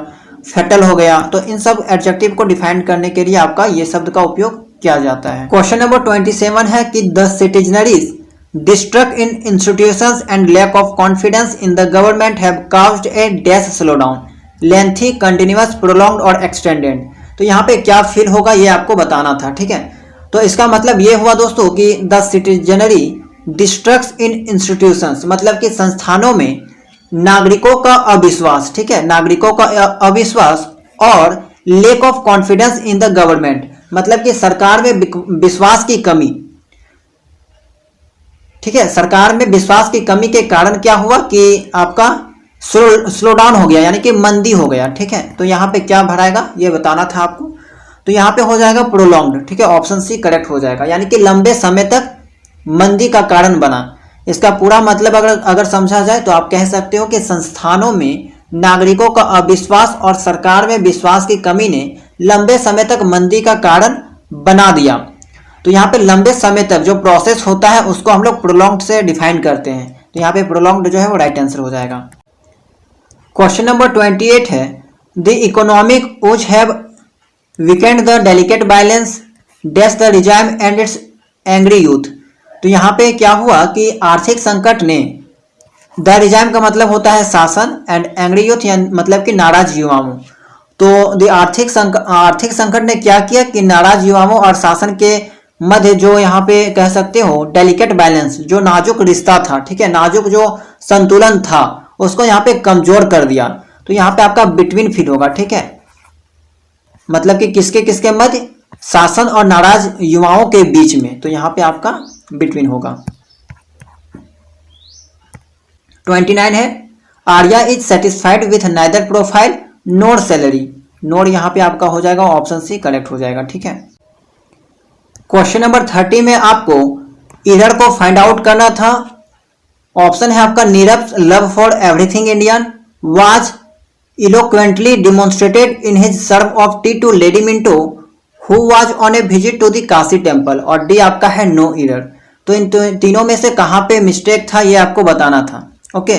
फैटल हो गया, तो इन सब एडजेक्टिव को डिफाइन करने के लिए आपका ये शब्द का उपयोग किया जाता है। क्वेश्चन नंबर 27 है कि the सिटीजनरीज distrust in institutions and lack of confidence in the government have caused a dash slowdown, lengthy, continuous, prolonged और extended। तो यहाँ पे क्या फील होगा ये आपको बताना था। ठीक है, तो इसका मतलब ये हुआ दोस्तों कि the citizenry distrust in institutions, मतलब कि संस्थानों में नागरिकों का अविश्वास, ठीक है, नागरिकों का अविश्वास, और lake of confidence in the government, मतलब कि सरकार में विश्वास की कमी। ठीक है, सरकार में विश्वास की कमी के कारण क्या हुआ कि आपका स्लो डाउन हो गया, यानी कि मंदी हो गया। ठीक है, तो यहाँ पे क्या भराएगा ये बताना था आपको। तो यहाँ पे हो जाएगा प्रोलॉन्ग्ड। ठीक है, ऑप्शन सी करेक्ट हो जाएगा, यानी कि लंबे समय तक मंदी का कारण बना। इसका पूरा मतलब अगर समझा जाए तो आप कह सकते हो कि संस्थानों में नागरिकों का अविश्वास और सरकार में विश्वास की कमी ने लंबे समय तक मंदी का कारण बना दिया। तो यहाँ पे लंबे समय तक जो प्रोसेस होता है उसको हम लोग प्रोलॉन्ग्ड से डिफाइन करते हैं। तो यहाँ पे प्रोलॉन्ग्ड जो है वो राइट आंसर हो जाएगा। क्वेश्चन नंबर 28 है the economic वुच have Weeknd the delicate balance dash the regime and it's angry youth. तो यहाँ पे क्या हुआ कि आर्थिक संकट ने, द रिजाइम का मतलब होता है शासन, एंड एंग्री यूथ मतलब कि नाराज युवाओं। तो द आर्थिक संकट ने क्या किया कि नाराज युवाओं और शासन के मध्य जो यहाँ पे कह सकते हो डेलिकेट बैलेंस, जो नाजुक रिश्ता था, ठीक है, नाजुक जो संतुलन था, उसको यहाँ पे कमजोर कर दिया। तो यहाँ पे आपका बिटवीन फिट होगा। ठीक है, मतलब कि किसके किसके मध्य? शासन और नाराज युवाओं के बीच में। तो यहाँ पे आपका बिटवीन होगा। 29 है Arya is satisfied with neither profile nor salary. Nor यहाँ पे आपका हो जाएगा, ऑप्शन सी करेक्ट हो जाएगा। ठीक है, क्वेश्चन नंबर 30 में आपको इधर को फाइंड आउट करना था। ऑप्शन है आपका Nirav's love for everything Indian was eloquently demonstrated in his serve of tea to Lady Minto who was on a visit to the Kashi temple, और डी आपका है नो इरर। तो इन तीनों में से कहाँ पे मिस्टेक था ये आपको बताना था। ओके,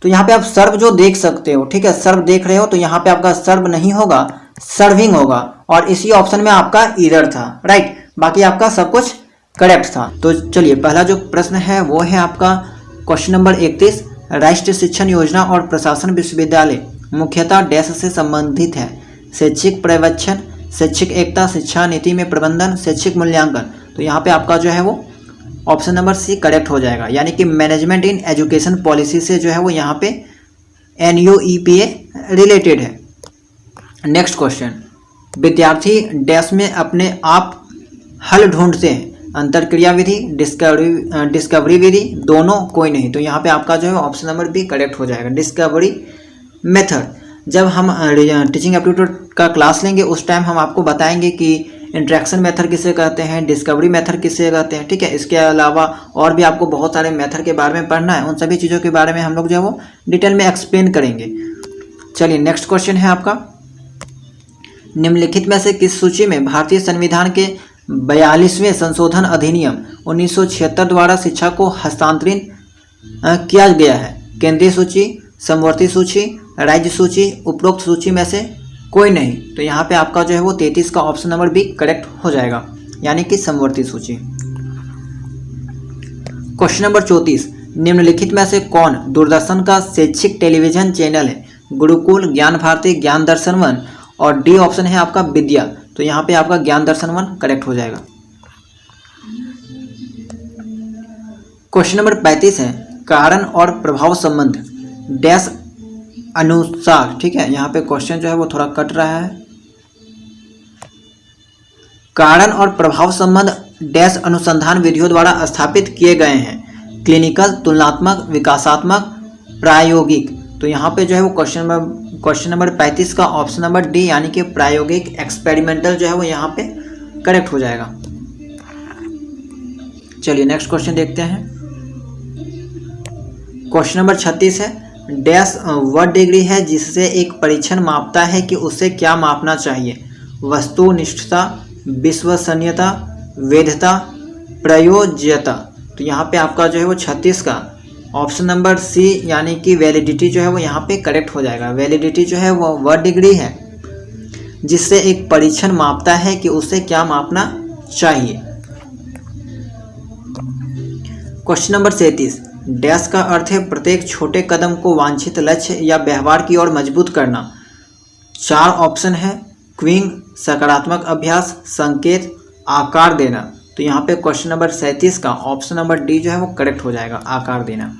तो यहाँ पे आप सर्व जो देख सकते हो, ठीक है, सर्व देख रहे हो, तो यहाँ पे आपका सर्व नहीं होगा, सर्विंग होगा, और इसी ऑप्शन में आपका इरर था। राइट, बाकी आपका सब कुछ करेक्ट था। तो चलिए पहला जो प्रश्न है वो है आपका क्वेश्चन नंबर 31, राष्ट्रीय शिक्षण योजना और प्रशासन विश्वविद्यालय मुख्यतः डैश से संबंधित है? शैक्षिक पर्यवेक्षण, शैक्षिक एकता, शिक्षा नीति में प्रबंधन, शैक्षिक मूल्यांकन। तो यहाँ पे आपका जो है वो ऑप्शन नंबर सी करेक्ट हो जाएगा, यानी कि मैनेजमेंट इन एजुकेशन पॉलिसी से जो है वो यहाँ पे NUEPA रिलेटेड है। नेक्स्ट क्वेश्चन, विद्यार्थी डैश में अपने आप हल ढूंढते हैं? अंतरक्रिया विधि, डिस्कवरी विधि, दोनों, कोई नहीं। तो यहाँ पे आपका जो है ऑप्शन नंबर बी करेक्ट हो जाएगा, डिस्कवरी मेथड। जब हम टीचिंग एप्टीट्यूड का क्लास लेंगे उस टाइम हम आपको बताएंगे कि इंट्रैक्शन मेथड किसे कहते हैं, डिस्कवरी मेथड किसे कहते हैं। ठीक है, इसके अलावा और भी आपको बहुत सारे मेथड के बारे में पढ़ना है, उन सभी चीज़ों के बारे में हम लोग जो है वो डिटेल में एक्सप्लेन करेंगे। चलिए नेक्स्ट क्वेश्चन है आपका, निम्नलिखित में से किस सूची में भारतीय संविधान के 42वें संशोधन अधिनियम 1976 द्वारा शिक्षा को हस्तांतरित किया गया है? केंद्रीय सूची, समवर्ती सूची, राज्य सूची, उपरोक्त सूची में से कोई नहीं। तो यहाँ पे आपका जो है वो 33 का ऑप्शन नंबर बी करेक्ट हो जाएगा, यानी कि समवर्ती सूची। क्वेश्चन नंबर 34, निम्नलिखित में से कौन दूरदर्शन का शैक्षिक टेलीविजन चैनल है? गुरुकुल, ज्ञान भारती, ज्ञान दर्शन वन, और डी ऑप्शन है आपका विद्या। तो यहाँ पे आपका ज्ञान दर्शन वन करेक्ट हो जाएगा। क्वेश्चन नंबर 35 है कारण और प्रभाव संबंध डैश अनुसार, ठीक है। यहाँ पे क्वेश्चन जो है वो थोड़ा कट रहा है। कारण और प्रभाव संबंध डैश अनुसंधान विधियों द्वारा स्थापित किए गए हैं, क्लिनिकल, तुलनात्मक, विकासात्मक, प्रायोगिक। तो यहाँ पे जो है वो क्वेश्चन नंबर 35 का ऑप्शन नंबर डी यानी कि प्रायोगिक, एक्सपेरिमेंटल जो है वो यहाँ पे करेक्ट हो जाएगा। चलिए नेक्स्ट क्वेश्चन देखते हैं। क्वेश्चन नंबर 36 है, डैश वह डिग्री है जिससे एक परीक्षण मापता है कि उसे क्या मापना चाहिए, वस्तुनिष्ठता, विश्वसनीयता, वैधता, प्रयोज्यता। तो यहाँ पे आपका जो है वो 36 का ऑप्शन नंबर सी यानी कि वैलिडिटी जो है वो यहाँ पे करेक्ट हो जाएगा। वैलिडिटी जो है वो वह डिग्री है जिससे एक परीक्षण मापता है कि उसे क्या मापना चाहिए। क्वेश्चन नंबर 37, डैश का अर्थ है प्रत्येक छोटे कदम को वांछित लक्ष्य या व्यवहार की ओर मजबूत करना। 4 ऑप्शन है, क्विंग, सकारात्मक अभ्यास, संकेत, आकार देना। तो यहाँ पे क्वेश्चन नंबर 37 का ऑप्शन नंबर डी जो है वो करेक्ट हो जाएगा, आकार देना।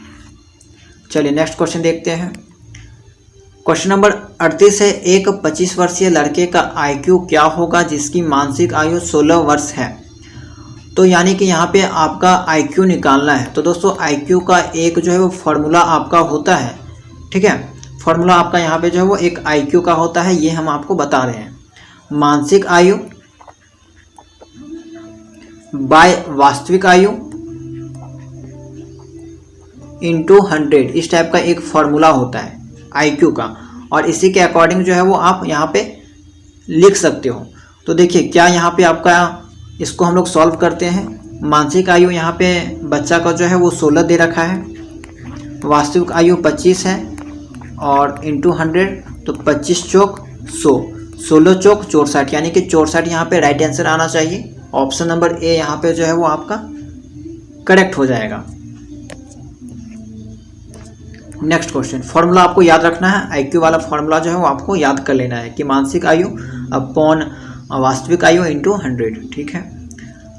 चलिए नेक्स्ट क्वेश्चन देखते हैं। क्वेश्चन नंबर 38 है, एक 25 वर्षीय लड़के का IQ क्या होगा जिसकी मानसिक आयु 16 वर्ष है। तो यानी कि यहाँ पे आपका IQ निकालना है। तो दोस्तों IQ का एक जो है वो फॉर्मूला आपका होता है, ठीक है। फॉर्मूला आपका यहाँ पे जो है वो एक IQ का होता है, ये हम आपको बता रहे हैं। मानसिक आयु बाय वास्तविक आयु इंटू 100, इस टाइप का एक फॉर्मूला होता है IQ का, और इसी के अकॉर्डिंग जो है वो आप यहाँ पे लिख सकते हो। तो देखिए क्या यहाँ पे आपका इसको हम लोग सॉल्व करते हैं। मानसिक आयु यहाँ पे बच्चा का जो है वो 16 दे रखा है, वास्तविक आयु 25 है और इंटू 100, तो 25 चौक 100, 16 चौक 64, यानी कि 64 यहाँ पे राइट आंसर आना चाहिए। ऑप्शन नंबर ए यहाँ पे जो है वो आपका करेक्ट हो जाएगा। नेक्स्ट क्वेश्चन, फॉर्मूला आपको याद रखना है। IQ वाला फॉर्मूला जो है वो आपको याद कर लेना है कि मानसिक आयु अपॉन वास्तविक आयु इंटू 100, ठीक है।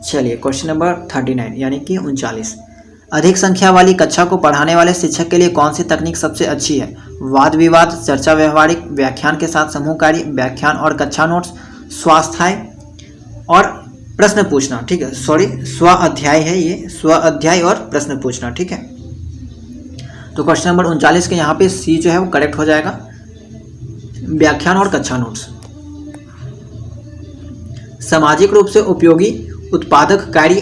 चलिए क्वेश्चन नंबर 39 यानी कि 39, अधिक संख्या वाली कक्षा को पढ़ाने वाले शिक्षक के लिए कौन सी तकनीक सबसे अच्छी है, वाद विवाद, चर्चा व्यवहारिक, व्याख्यान के साथ समूह कार्य, व्याख्यान और कक्षा नोट्स, स्वाध्याय और प्रश्न पूछना, ठीक है। सॉरी, स्व अध्याय है ये, स्व अध्याय और प्रश्न पूछना, ठीक है। तो क्वेश्चन नंबर 39 के यहाँ पे सी जो है वो करेक्ट हो जाएगा, व्याख्यान और कक्षा नोट्स। सामाजिक रूप से उपयोगी उत्पादक कार्य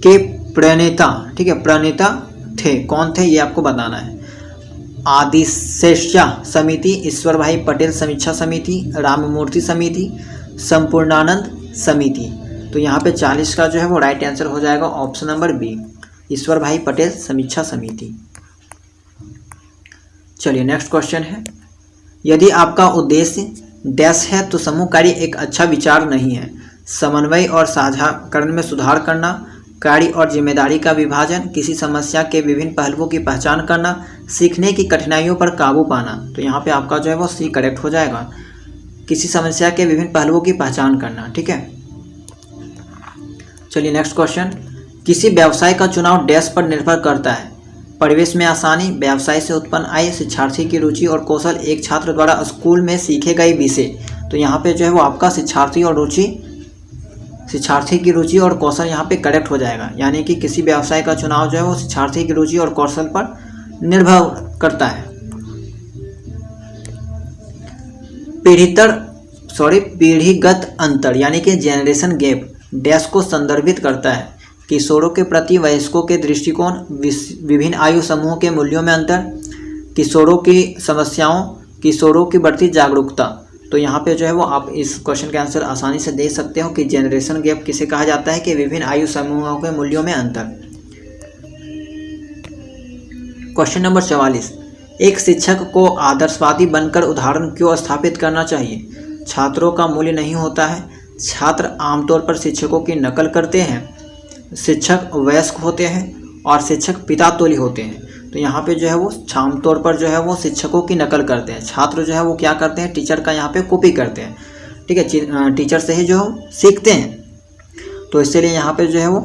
के प्रणेता, ठीक है, प्रणेता थे, कौन थे ये आपको बताना है। आदिशेष्या समिति, ईश्वर भाई पटेल समीक्षा समिति, राममूर्ति समिति, संपूर्णानंद समिति। तो यहाँ पे 40 का जो है वो राइट आंसर हो जाएगा ऑप्शन नंबर बी, ईश्वर भाई पटेल समीक्षा समिति। चलिए नेक्स्ट क्वेश्चन है, यदि आपका उद्देश्य डैश है तो समूह कार्य एक अच्छा विचार नहीं है। समन्वय और साझाकरण में सुधार करना, कार्य और जिम्मेदारी का विभाजन, किसी समस्या के विभिन्न पहलुओं की पहचान करना, सीखने की कठिनाइयों पर काबू पाना। तो यहाँ पे आपका जो है वो सी करेक्ट हो जाएगा, किसी समस्या के विभिन्न पहलुओं की पहचान करना, ठीक है। चलिए नेक्स्ट क्वेश्चन, किसी व्यवसाय का चुनाव डैश पर निर्भर करता है, परिवेश में आसानी, व्यवसाय से उत्पन्न आय, शिक्षार्थी की रुचि और कौशल, एक छात्र द्वारा स्कूल में सीखे गए विषय। तो यहाँ पे जो है वो आपका शिक्षार्थी की रुचि और कौशल यहाँ पे करेक्ट हो जाएगा, यानी कि किसी व्यवसाय का चुनाव जो है वो शिक्षार्थी की रुचि और कौशल पर निर्भर करता है। पीढ़ीगत अंतर यानी कि जेनरेशन गैप डैश को संदर्भित करता है, किशोरों के प्रति वयस्कों के दृष्टिकोण, विभिन्न आयु समूहों के मूल्यों में अंतर, किशोरों की समस्याओं, किशोरों की बढ़ती जागरूकता। तो यहाँ पे जो है वो आप इस क्वेश्चन का आंसर आसानी से दे सकते हो कि जेनरेशन गैप किसे कहा जाता है, कि विभिन्न आयु समूहों के मूल्यों में अंतर। क्वेश्चन नंबर 44, एक शिक्षक को आदर्शवादी बनकर उदाहरण क्यों स्थापित करना चाहिए। छात्रों का मूल्य नहीं होता है, छात्र आमतौर पर शिक्षकों की नकल करते हैं, शिक्षक वयस्क होते हैं और शिक्षक पिता तुल्य होते हैं। तो यहाँ पे जो है वो आमतौर पर जो है वो शिक्षकों की नकल करते हैं, छात्र जो है वो क्या करते हैं, टीचर का यहाँ पे कॉपी करते हैं, ठीक है, टीचर से ही जो सीखते हैं। तो इसलिए यहाँ पे जो है वो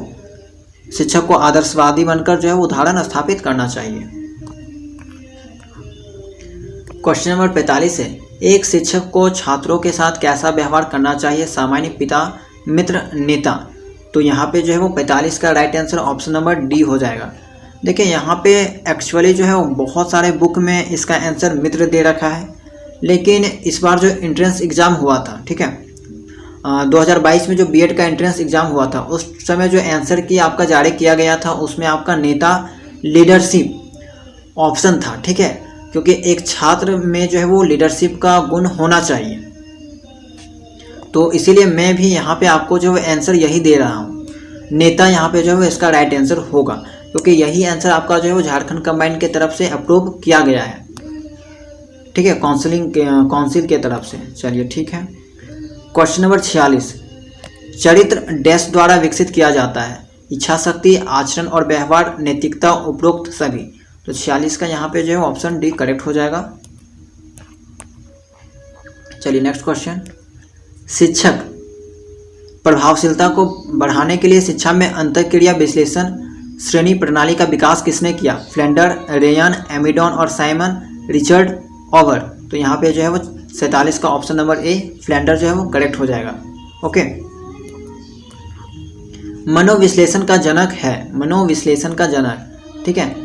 शिक्षक को आदर्शवादी बनकर जो है वो उदाहरण स्थापित करना चाहिए। क्वेश्चन नंबर 45 है, एक शिक्षक को छात्रों के साथ कैसा व्यवहार करना चाहिए? सामान्य, पिता, मित्र, नेता। तो यहाँ पे जो है वो 45 का right answer option number D हो जाएगा। देखिए यहाँ पे एक्चुअली जो है वो बहुत सारे बुक में इसका आंसर मित्र दे रखा है, लेकिन इस बार जो एंट्रेंस एग्ज़ाम हुआ था, ठीक है, 2022 में जो बीएड का एंट्रेंस एग्ज़ाम हुआ था, उस समय जो आंसर की आपका जारी किया गया था उसमें आपका नेता, लीडरशिप ऑप्शन था, ठीक है, क्योंकि एक छात्र में जो है वो लीडरशिप का गुण होना चाहिए। तो इसीलिए मैं भी यहाँ पे आपको जो है आंसर यही दे रहा हूँ, नेता यहाँ पे जो है इसका राइट आंसर होगा, क्योंकि यही आंसर आपका जो है वो झारखंड कंबाइंड की तरफ से अप्रूव किया गया है, ठीक है, काउंसिल के तरफ से। चलिए ठीक है। क्वेश्चन नंबर 46, चरित्र डैश द्वारा विकसित किया जाता है? इच्छा शक्ति, आचरण और व्यवहार, नैतिकता, उपरोक्त सभी। तो 46 का यहाँ पे जो है ऑप्शन डी करेक्ट हो जाएगा। चलिए नेक्स्ट क्वेश्चन, शिक्षक प्रभावशीलता को बढ़ाने के लिए शिक्षा में अंतःक्रिया विश्लेषण श्रेणी प्रणाली का विकास किसने किया? फ्लेंडर, रेयन, एमिडॉन और साइमन रिचर्ड ओवर। तो यहाँ पे जो है वो 47 का ऑप्शन नंबर ए फ्लेंडर जो है वो करेक्ट हो जाएगा। ओके, मनोविश्लेषण का जनक है, मनोविश्लेषण का जनक, ठीक है,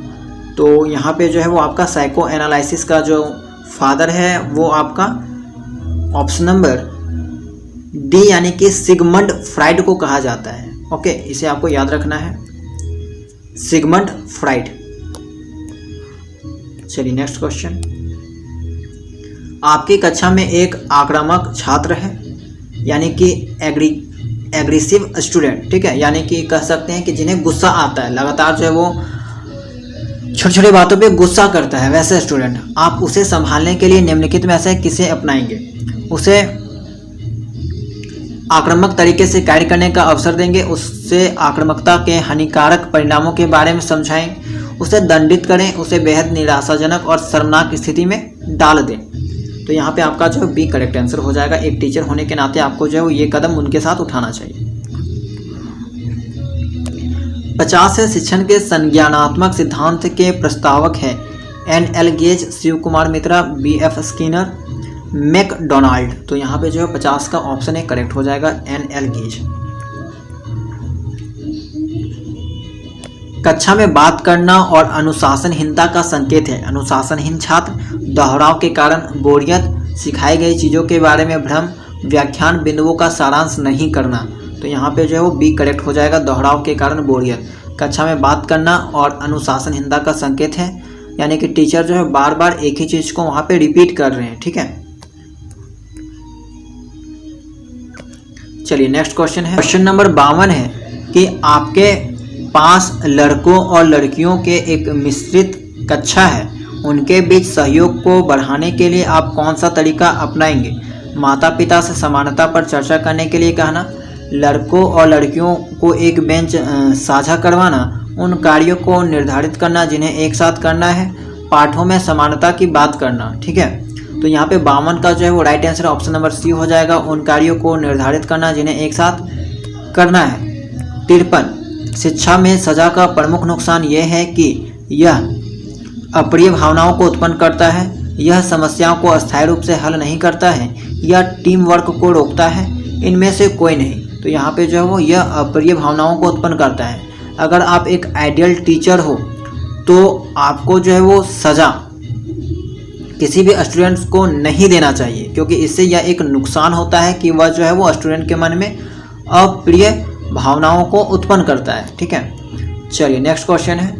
तो यहाँ पे जो है वो आपका साइको एनालिसिस का जो फादर है वो आपका ऑप्शन नंबर डी यानी कि सिगमंड फ्राइड को कहा जाता है। ओके, इसे आपको याद रखना है, सिगमंड फ्राइड। चलिए नेक्स्ट क्वेश्चन, आपकी कक्षा में एक आक्रामक छात्र है, यानी कि एग्रेसिव स्टूडेंट, ठीक है, यानी कि कह सकते हैं कि जिन्हें गुस्सा आता है, लगातार जो है वो छोटी छोटी बातों पे गुस्सा करता है, वैसे स्टूडेंट। आप उसे संभालने के लिए निम्नलिखित में से किसे अपनाएंगे? उसे आक्रामक तरीके से कार्य करने का अवसर देंगे, उससे आक्रामकता के हानिकारक परिणामों के बारे में समझाएं, उसे दंडित करें, उसे बेहद निराशाजनक और शर्मनाक स्थिति में डाल दें। तो यहाँ पे आपका जो बी करेक्ट आंसर हो जाएगा। एक टीचर होने के नाते आपको जो है ये कदम उनके साथ उठाना चाहिए। 50 है, शिक्षण के संज्ञानात्मक सिद्धांत के प्रस्तावक है N L. Gage, Shiv Kumar Mitra, B F. Skinner, McDonald. तो यहाँ पे जो है 50 का ऑप्शन है करेक्ट हो जाएगा, एन.एल. गेज। कक्षा में बात करना और अनुशासनहीनता का संकेत है। अनुशासनहीन छात्र दोहराव के कारण बोरियत, सिखाई गई चीज़ों के बारे में भ्रम, व्याख्यान बिंदुओं का सारांश नहीं करना। तो यहाँ पे जो है वो बी करेक्ट हो जाएगा, दोहराव के कारण बोरियत। कक्षा में बात करना और अनुशासनहीनता का संकेत है, यानी कि टीचर जो है बार बार एक ही चीज़ को वहाँ पे रिपीट कर रहे हैं, ठीक है। चलिए नेक्स्ट क्वेश्चन है, क्वेश्चन नंबर 52 है कि आपके पास लड़कों और लड़कियों के एक मिश्रित कक्षा है, उनके बीच सहयोग को बढ़ाने के लिए आप कौन सा तरीका अपनाएंगे? माता पिता से समानता पर चर्चा करने के लिए कहना, लड़कों और लड़कियों को एक बेंच साझा करवाना, उन कार्यों को निर्धारित करना जिन्हें एक साथ करना है, पाठों में समानता की बात करना, ठीक है। तो यहाँ पे 52 का जो है वो right answer option number C हो जाएगा, उन कार्यों को निर्धारित करना जिन्हें एक साथ करना है। 53, शिक्षा में सजा का प्रमुख नुकसान यह है कि यह अप्रिय भावनाओं को उत्पन्न करता है, यह समस्याओं को अस्थायी रूप से हल नहीं करता है, यह टीम वर्क को रोकता है, इनमें से कोई नहीं। तो यहाँ पे जो है वो यह अप्रिय भावनाओं को उत्पन्न करता है। अगर आप एक आइडियल टीचर हो तो आपको जो है वो सज़ा किसी भी स्टूडेंट्स को नहीं देना चाहिए, क्योंकि इससे यह एक नुकसान होता है कि वह जो है वो स्टूडेंट के मन में अप्रिय भावनाओं को उत्पन्न करता है, ठीक है। चलिए नेक्स्ट क्वेश्चन है,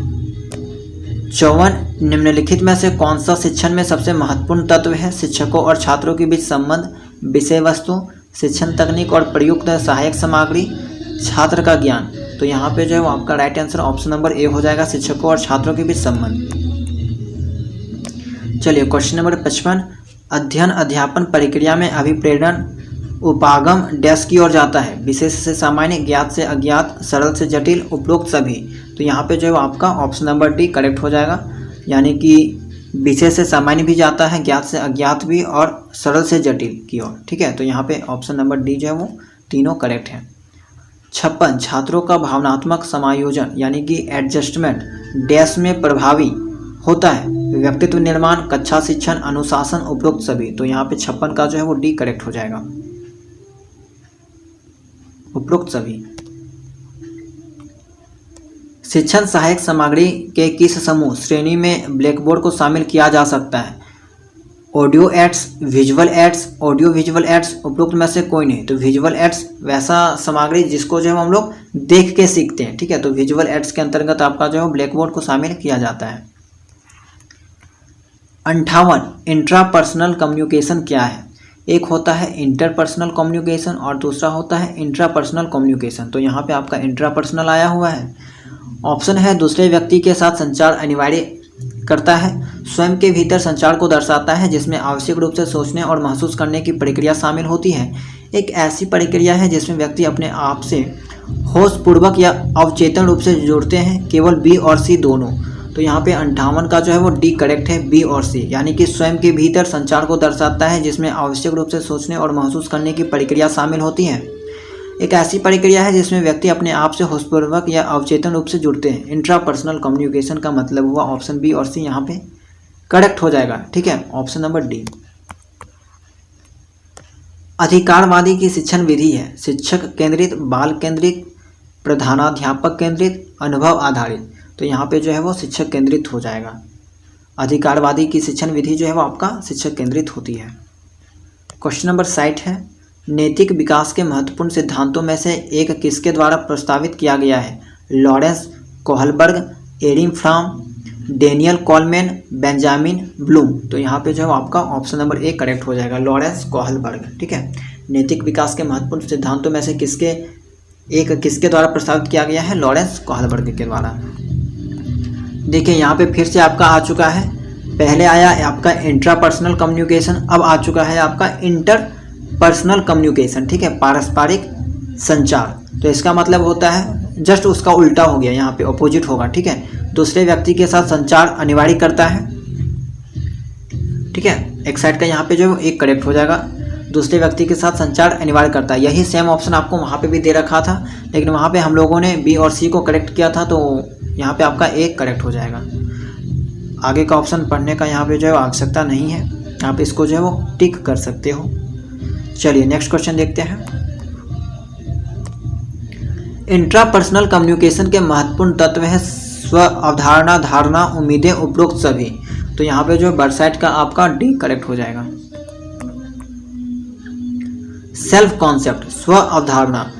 54, निम्नलिखित में से कौन सा शिक्षण में सबसे महत्वपूर्ण तत्व है? शिक्षकों और छात्रों के बीच संबंध, विषय वस्तु, शिक्षण तकनीक और प्रयुक्त सहायक सामग्री, छात्र का ज्ञान। तो यहाँ पे जो है वो आपका right answer option number A हो जाएगा, शिक्षकों और छात्रों के बीच संबंध। चलिए क्वेश्चन नंबर 55, अध्ययन अध्यापन प्रक्रिया में अभिप्रेरण उपागम डैश की ओर जाता है, विशेष से सामान्य, ज्ञात से अज्ञात, सरल से जटिल, उपरोक्त सभी। तो यहाँ पे जो है आपका ऑप्शन नंबर डी करेक्ट हो जाएगा, यानी कि विशेष से सामान्य भी जाता है, ज्ञात से अज्ञात भी और सरल से जटिल की ओर, ठीक है। तो यहाँ पे ऑप्शन नंबर डी जो है वो तीनों करेक्ट हैं। 56, छात्रों का भावनात्मक समायोजन यानी कि एडजस्टमेंट डैश में प्रभावी होता है, व्यक्तित्व निर्माण, कक्षा शिक्षण, अनुशासन, उपरोक्त सभी। तो यहाँ पे 56 का जो है वो डी करेक्ट हो जाएगा, उपरोक्त सभी। शिक्षण सहायक सामग्री के किस समूह श्रेणी में ब्लैकबोर्ड को शामिल किया जा सकता है? Audio aids, visual aids, audio visual aids, उपरोक्त में से कोई नहीं। तो विजुअल एड्स वैसा सामग्री जिसको जो है हम लोग देख के सीखते हैं, ठीक है। तो विजुअल एड्स के अंतर्गत आपका जो है ब्लैकबोर्ड को शामिल किया जाता है। 58 इंट्रापर्सनल कम्युनिकेशन क्या है? एक होता है इंटरपर्सनल कम्युनिकेशन और दूसरा होता है इंट्रापर्सनल कम्युनिकेशन। तो यहाँ पे आपका इंट्रापर्सनल आया हुआ है। ऑप्शन है दूसरे व्यक्ति के साथ संचार अनिवार्य करता है, स्वयं के भीतर संचार को दर्शाता है जिसमें आवश्यक रूप से सोचने और महसूस करने की प्रक्रिया शामिल होती है, एक ऐसी प्रक्रिया है जिसमें व्यक्ति अपने आप से होशपूर्वक या अवचेतन रूप से जुड़ते हैं, केवल बी और सी दोनों। तो यहाँ पे 58 का जो है वो डी करेक्ट है, बी और सी, यानी कि स्वयं के भीतर संचार को दर्शाता है जिसमें आवश्यक रूप से सोचने और महसूस करने की प्रक्रिया शामिल होती है, एक ऐसी प्रक्रिया है जिसमें व्यक्ति अपने आप से होशपूर्वक या अवचेतन रूप से जुड़ते हैं। इंट्रापर्सनल कम्युनिकेशन का मतलब हुआ ऑप्शन बी और सी यहाँ पे करेक्ट हो जाएगा, ठीक है, ऑप्शन नंबर डी। अधिकारवादी की शिक्षण विधि है शिक्षक केंद्रित, बाल केंद्रित, प्रधानाध्यापक केंद्रित, अनुभव आधारित। तो यहाँ पे जो है वो शिक्षक केंद्रित हो जाएगा। अधिकारवादी की शिक्षण विधि जो है वो आपका शिक्षक केंद्रित होती है। क्वेश्चन नंबर 60 है, नैतिक विकास के महत्वपूर्ण सिद्धांतों में से एक किसके द्वारा प्रस्तावित किया गया है? Lawrence Kohlberg, Erich Fromm, Daniel Goleman, Benjamin Bloom. तो यहाँ पे जो है आपका ऑप्शन नंबर ए करेक्ट हो जाएगा, लॉरेंस कोहलबर्ग, ठीक है। नैतिक विकास के महत्वपूर्ण सिद्धांतों में से किसके द्वारा प्रस्तावित किया गया है? लॉरेंस कोहलबर्ग के द्वारा। देखिए यहाँ पे फिर से आपका आ चुका है, पहले आया आपका इंट्रापर्सनल कम्युनिकेशन, अब आ चुका है आपका इंटरपर्सनल कम्युनिकेशन, ठीक है, पारस्परिक संचार। तो इसका मतलब होता है जस्ट उसका उल्टा हो गया, यहाँ पे अपोजिट होगा, ठीक है। दूसरे व्यक्ति के साथ संचार अनिवार्य करता है, ठीक है, एक साइड का यहाँ पे जो एक करेक्ट हो जाएगा, दूसरे व्यक्ति के साथ संचार अनिवार्य करता है। यही सेम ऑप्शन आपको वहाँ पे भी दे रखा था, लेकिन वहाँ पे हम लोगों ने बी और सी को करेक्ट किया था, तो यहाँ पे आपका एक करेक्ट हो जाएगा। आगे का ऑप्शन पढ़ने का यहाँ पे जो है आवश्यकता नहीं है, आप इसको जो है वो टिक कर सकते हो। चलिए नेक्स्ट क्वेश्चन देखते हैं। इंट्रापर्सनल कम्युनिकेशन के महत्वपूर्ण तत्व है स्व अवधारणा, धारणा, उम्मीदें, उपरोक्त सभी। तो यहाँ पे जो बर्ड साइड का आपका डी करेक्ट हो जाएगा। सेल्फ कॉन्सेप्ट, स्व अवधारणा,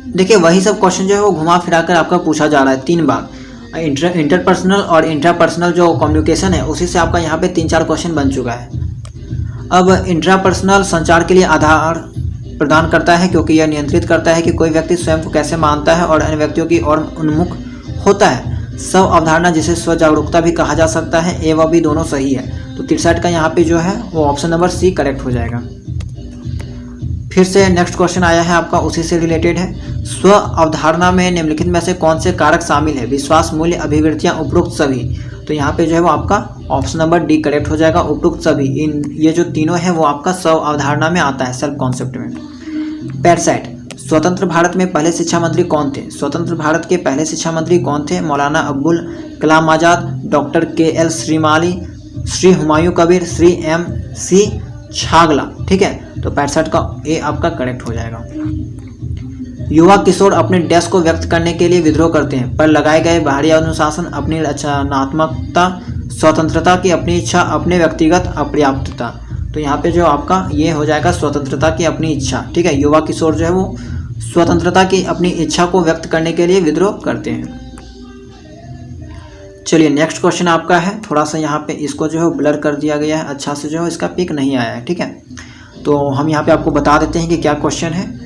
देखिए वही सब क्वेश्चन जो है वो घुमा फिरा कर आपका पूछा जा रहा है 3 बार। इंटरपर्सनल और इंट्रापर्सनल जो कम्युनिकेशन है उसी से आपका यहाँ पे 3-4 क्वेश्चन बन चुका है। अब इंट्रापर्सनल संचार के लिए आधार प्रदान करता है क्योंकि यह नियंत्रित करता है कि कोई व्यक्ति स्वयं को कैसे मानता है और अन्य व्यक्तियों की ओर उन्मुख होता है। स्व अवधारणा जिसे स्व जागरूकता भी कहा जा सकता है, ए व बी दोनों सही है। तो 63 का यहाँ पे जो है वो ऑप्शन नंबर सी करेक्ट हो जाएगा। फिर से नेक्स्ट क्वेश्चन आया है आपका, उसी से रिलेटेड है। स्व अवधारणा में निम्नलिखित में से कौन से कारक शामिल है? विश्वास, मूल्य, अभिवृत्तियां, उपरोक्त सभी। तो यहाँ पे जो है वो आपका ऑप्शन नंबर डी करेक्ट हो जाएगा, उपरोक्त सभी। इन ये जो तीनों है वो आपका स्व अवधारणा में आता है, सेल्फ कॉन्सेप्ट में। पैरसाइट, स्वतंत्र भारत में पहले शिक्षा मंत्री कौन थे? स्वतंत्र भारत के पहले शिक्षा मंत्री कौन थे? Maulana Abdul Kalam Azad, doctor K L. Shrimali, Shri Humayun Kabir, Shri M.C. Chagla, ठीक है। तो 65 का ए आपका करेक्ट हो जाएगा। युवा किशोर अपने डैश को व्यक्त करने के लिए विद्रोह करते हैं, पर लगाए गए बाहरी अनुशासन, अपनी रचनात्मकता, स्वतंत्रता की अपनी इच्छा, अपने व्यक्तिगत अपर्याप्तता। तो यहाँ पे जो आपका ये हो जाएगा स्वतंत्रता की अपनी इच्छा, ठीक है। युवा किशोर जो है वो स्वतंत्रता की अपनी इच्छा को व्यक्त करने के लिए विद्रोह करते हैं। चलिए नेक्स्ट क्वेश्चन आपका है, थोड़ा सा यहाँ पे इसको जो है ब्लर कर दिया गया है, अच्छा से जो है इसका पिक नहीं आया है, ठीक है। तो हम यहाँ पे आपको बता देते हैं कि क्या क्वेश्चन है।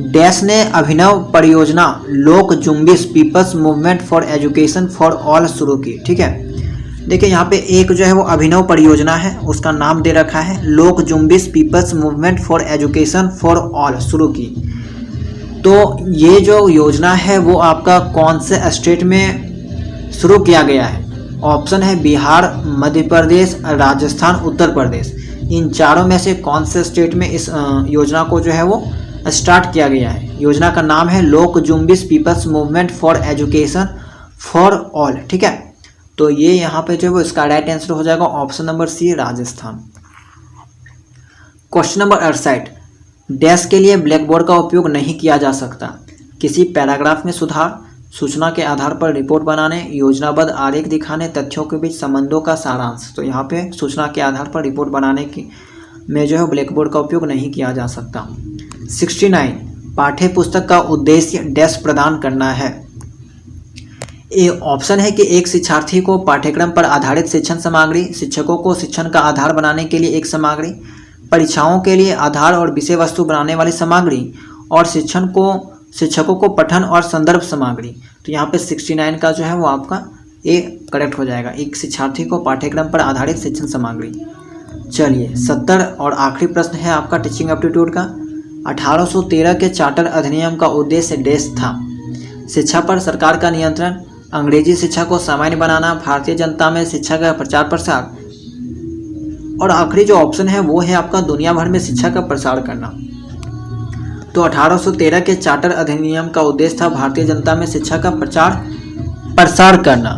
डैश ने अभिनव परियोजना Lok Jumbish people's movement for education for all शुरू की, ठीक है। देखिए यहाँ पे एक जो है वो अभिनव परियोजना है, उसका नाम दे रखा है Lok Jumbish people's movement for education for all शुरू की। तो ये जो योजना है वो आपका कौन से स्टेट में शुरू किया गया है? ऑप्शन है बिहार, मध्य प्रदेश, राजस्थान, उत्तर प्रदेश। इन चारों में से कौन से स्टेट में इस योजना को जो है वो स्टार्ट किया गया है? योजना का नाम है Lok Jumbish people's movement for education for all, ठीक है। तो ये यहाँ पे जो है वो इसका राइट आंसर हो जाएगा option number C, Rajasthan. Question number 68, dash के लिए ब्लैक बोर्ड का उपयोग नहीं किया जा सकता। किसी पैराग्राफ में सुधार, सूचना के आधार पर रिपोर्ट बनाने, योजनाबद्ध आरेख दिखाने, तथ्यों के बीच संबंधों का सारांश। तो यहाँ पे सूचना के आधार पर रिपोर्ट बनाने की में जो है ब्लैक बोर्ड का उपयोग नहीं किया जा सकता। 69, पाठ्य पुस्तक का उद्देश्य डैश प्रदान करना है। ए ऑप्शन है कि एक शिक्षार्थी को पाठ्यक्रम पर आधारित शिक्षण सामग्री, शिक्षकों को शिक्षण का आधार बनाने के लिए एक सामग्री, परीक्षाओं के लिए आधार और विषय वस्तु बनाने वाली सामग्री, और शिक्षकों को पठन और संदर्भ सामग्री। तो यहाँ पे 69 का जो है वो आपका ए करेक्ट हो जाएगा, एक शिक्षार्थी को पाठ्यक्रम पर आधारित शिक्षण सामग्री। चलिए 70 और आखिरी प्रश्न है आपका टीचिंग एप्टीट्यूड का। 1813 के चार्टर अधिनियम का उद्देश्य डैश था। शिक्षा पर सरकार का नियंत्रण, अंग्रेजी शिक्षा को सामान्य बनाना, भारतीय जनता में शिक्षा का प्रचार प्रसार, और आखिरी जो ऑप्शन है वो है आपका दुनिया भर में शिक्षा का प्रसार करना। तो 1813 के चार्टर अधिनियम का उद्देश्य था भारतीय जनता में शिक्षा का प्रचार प्रसार करना।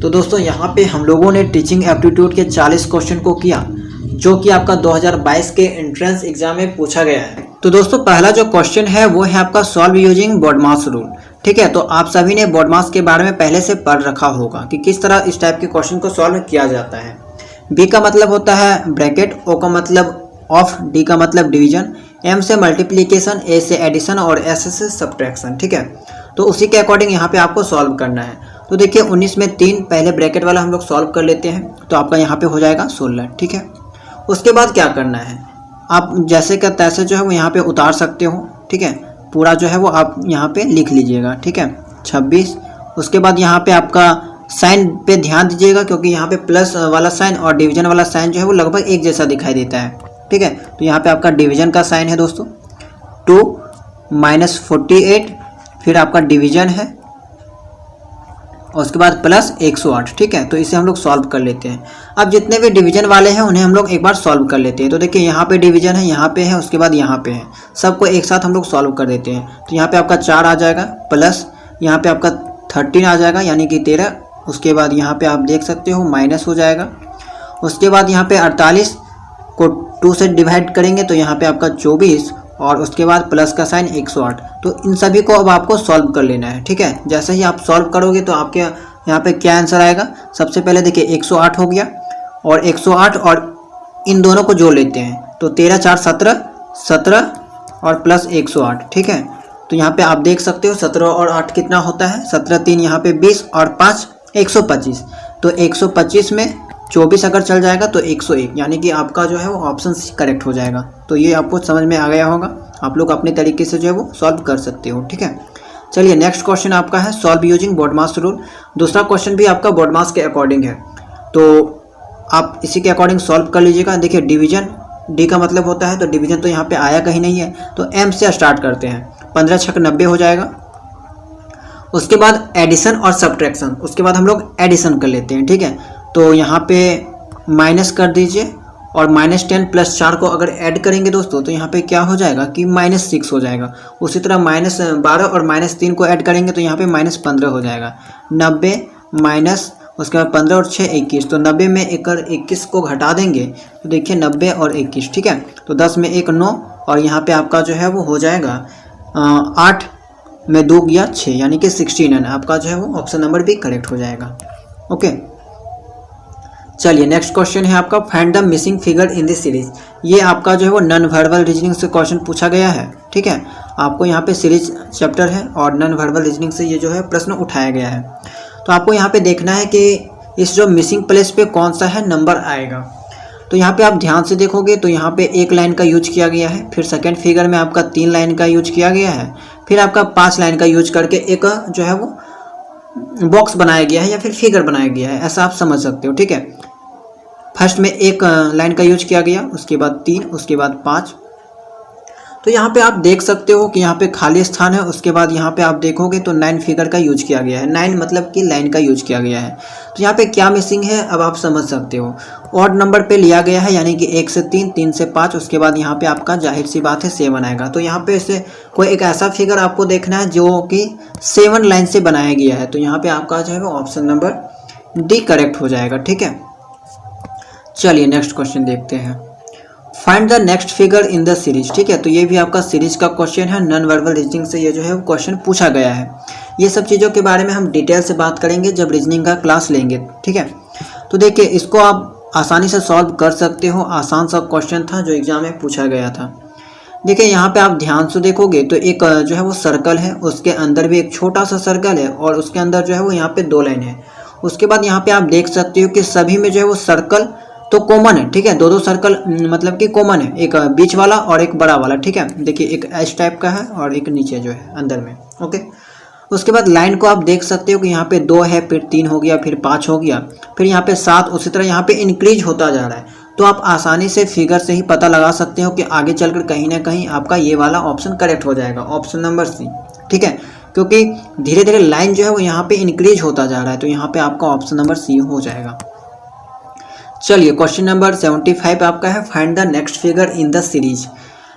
तो दोस्तों यहाँ पे हम लोगों ने टीचिंग एप्टीट्यूड के 40 क्वेश्चन को किया, जो कि आपका 2022 के एंट्रेंस एग्जाम में पूछा गया है। तो दोस्तों पहला जो क्वेश्चन है वो है आपका सॉल्व यूजिंग BODMAS रूल। ठीक है, तो आप सभी ने BODMAS के बारे में पहले से पढ़ रखा होगा कि किस तरह इस टाइप के क्वेश्चन को सॉल्व किया जाता है। बी का मतलब होता है ब्रैकेट, ओ का मतलब ऑफ, डी का मतलब डिवीजन, एम से मल्टीप्लिकेशन, ए से एडिशन और एस से सब्ट्रैक्शन। ठीक है, तो उसी के अकॉर्डिंग यहाँ पे आपको सॉल्व करना है। तो देखिए 19 में 3, पहले ब्रैकेट वाला हम लोग सॉल्व कर लेते हैं, तो आपका यहाँ पे हो जाएगा 16। ठीक है, उसके बाद क्या करना है, आप जैसे का तैसे जो है वो यहाँ पे उतार सकते हो। ठीक है, पूरा जो है वो आप यहाँ पे लिख लीजिएगा। ठीक है, 26। उसके बाद यहाँ पे आपका साइन पे ध्यान दीजिएगा, क्योंकि यहाँ पे प्लस वाला साइन और डिवीजन वाला साइन जो है वो लगभग एक जैसा दिखाई देता है। ठीक है, तो यहाँ पे आपका डिवीजन का साइन है दोस्तों 2 - 48, फिर आपका डिवीजन है और उसके बाद प्लस 108। ठीक है, तो इसे हम लोग सॉल्व कर लेते हैं। अब जितने भी डिवीजन वाले हैं उन्हें हम लोग एक बार सॉल्व कर लेते हैं। तो देखिए यहाँ पे डिवीजन है, यहाँ पे है, उसके बाद यहाँ पे है, सबको एक साथ हम लोग सॉल्व कर देते हैं। तो यहाँ पे आपका 4 आ जाएगा, प्लस यहाँ पे आपका 13 आ जाएगा यानी कि 13। उसके बाद यहाँ पे आप देख सकते हो माइनस हो जाएगा। उसके बाद यहाँ पे 48 को 2 से डिवाइड करेंगे तो यहाँ पे आपका 24, और उसके बाद प्लस का साइन 108। तो इन सभी को अब आपको सॉल्व कर लेना है। ठीक है, जैसे ही आप सॉल्व करोगे तो आपके यहाँ पे क्या आंसर आएगा। सबसे पहले देखिए 108 हो गया, और 108 और इन दोनों को जोड़ लेते हैं, तो 13 4 17, 17 और प्लस 108। ठीक है, तो यहाँ पे आप देख सकते हो 17 और 8 कितना होता है, 17 3 यहाँ पे 20 और 5 125। तो 125 में 24 अगर चल जाएगा तो 101, यानी कि आपका जो है वो ऑप्शन सी करेक्ट हो जाएगा। तो ये आपको समझ में आ गया होगा, आप लोग अपने तरीके से जो है वो सॉल्व कर सकते हो। ठीक है, चलिए नेक्स्ट क्वेश्चन आपका है सॉल्व यूजिंग BODMAS रूल। दूसरा क्वेश्चन भी आपका BODMAS के अकॉर्डिंग है, तो आप इसी के अकॉर्डिंग सॉल्व कर लीजिएगा। देखिए डिवीजन, डी का मतलब होता है, तो डिवीजन तो यहाँ पे आया कहीं नहीं है, तो एम से स्टार्ट करते हैं। 15 छक 90 हो जाएगा। उसके बाद एडिशन और सब्ट्रैक्शन, उसके बाद हम लोग एडिशन कर लेते हैं। ठीक है, तो यहाँ पे माइनस कर दीजिए, और -10 + 4 को अगर ऐड करेंगे दोस्तों तो यहाँ पे क्या हो जाएगा कि -6 हो जाएगा। उसी तरह -12 और -3 को ऐड करेंगे तो यहाँ पे -15 हो जाएगा। 90 माइनस उसके बाद 15 और 6 21, तो 90 में 21 को घटा देंगे तो देखिए 90 और 21। ठीक है, तो 10 में 1 9, और यहाँ पे आपका जो है वो हो जाएगा 8 में 2 गया 6, यानी कि 16। आपका जो है वो ऑप्शन नंबर भी करेक्ट हो जाएगा। ओके, चलिए नेक्स्ट क्वेश्चन है आपका find the missing figure in this series. ये आपका जो है वो नॉन वर्बल रीजनिंग से क्वेश्चन पूछा गया है। ठीक है, आपको यहाँ पे सीरीज चैप्टर है और नॉन वर्बल रीजनिंग से ये जो है प्रश्न उठाया गया है। तो आपको यहाँ पे देखना है कि इस जो मिसिंग प्लेस पे कौन सा है नंबर आएगा। तो यहाँ पे आप ध्यान से देखोगे तो यहाँ पे 1 लाइन का यूज किया गया है, फिर सेकेंड फिगर में आपका 3 लाइन का यूज किया गया है, फिर आपका 5 लाइन का यूज करके एक जो है वो बॉक्स बनाया गया है या फिर फिगर बनाया गया है, ऐसा आप समझ सकते हो। ठीक है, फर्स्ट में 1 लाइन का यूज किया गया, उसके बाद 3, उसके बाद 5। तो यहाँ पे आप देख सकते हो कि यहाँ पे खाली स्थान है। उसके बाद यहाँ पे आप देखोगे तो 9 फिगर का यूज किया गया है, 9 मतलब कि लाइन का यूज किया गया है। तो यहाँ पे क्या मिसिंग है अब आप समझ सकते हो। ऑड नंबर पे लिया गया है, यानी कि 1 से 3, 3 से 5, उसके बाद यहाँ पे आपका जाहिर सी बात है 7 आएगा। तो यहाँ पे से कोई एक ऐसा फिगर आपको देखना है जो कि 7 लाइन से बनाया गया है। तो यहाँ पे आपका जो है वो ऑप्शन नंबर डी करेक्ट हो जाएगा। ठीक है, चलिए नेक्स्ट क्वेश्चन देखते हैं। Find the next figure in the series. ठीक है, तो ये भी आपका सीरीज का क्वेश्चन है, नॉन वर्बल रीजनिंग से ये जो है क्वेश्चन पूछा गया है। ये सब चीज़ों के बारे में हम डिटेल से बात करेंगे जब रीजनिंग का क्लास लेंगे। ठीक है, तो देखिए इसको आप आसानी से सॉल्व कर सकते हो, आसान सा क्वेश्चन था जो एग्जाम में पूछा गया था। देखिए यहाँ पे आप ध्यान से देखोगे तो एक जो है वो सर्कल है, उसके अंदर भी एक छोटा सा सर्कल है और उसके अंदर जो है वो यहाँ पे 2 लाइन है। उसके बाद यहाँ पे आप देख सकते हो कि सभी में जो है वो सर्कल तो कॉमन है। ठीक है, 2-2 सर्कल मतलब कि कॉमन है, एक बीच वाला और एक बड़ा वाला। ठीक है, देखिए एक एस टाइप का है और एक नीचे जो है अंदर में। ओके, उसके बाद लाइन को आप देख सकते हो कि यहाँ पे 2 है, फिर 3 हो गया, फिर 5 हो गया, फिर यहाँ पे 7, उसी तरह यहाँ पे इंक्रीज होता जा रहा है। तो आप आसानी से फिगर से ही पता लगा सकते हो कि आगे चलकर कहीं ना कहीं आपका ये वाला ऑप्शन करेक्ट हो जाएगा, ऑप्शन नंबर सी। ठीक है, क्योंकि धीरे धीरे लाइन जो है वो यहाँ पे इंक्रीज होता जा रहा है, तो यहाँ पे आपका ऑप्शन नंबर सी हो जाएगा। चलिए क्वेश्चन नंबर 75 आपका है, find the next figure in the series.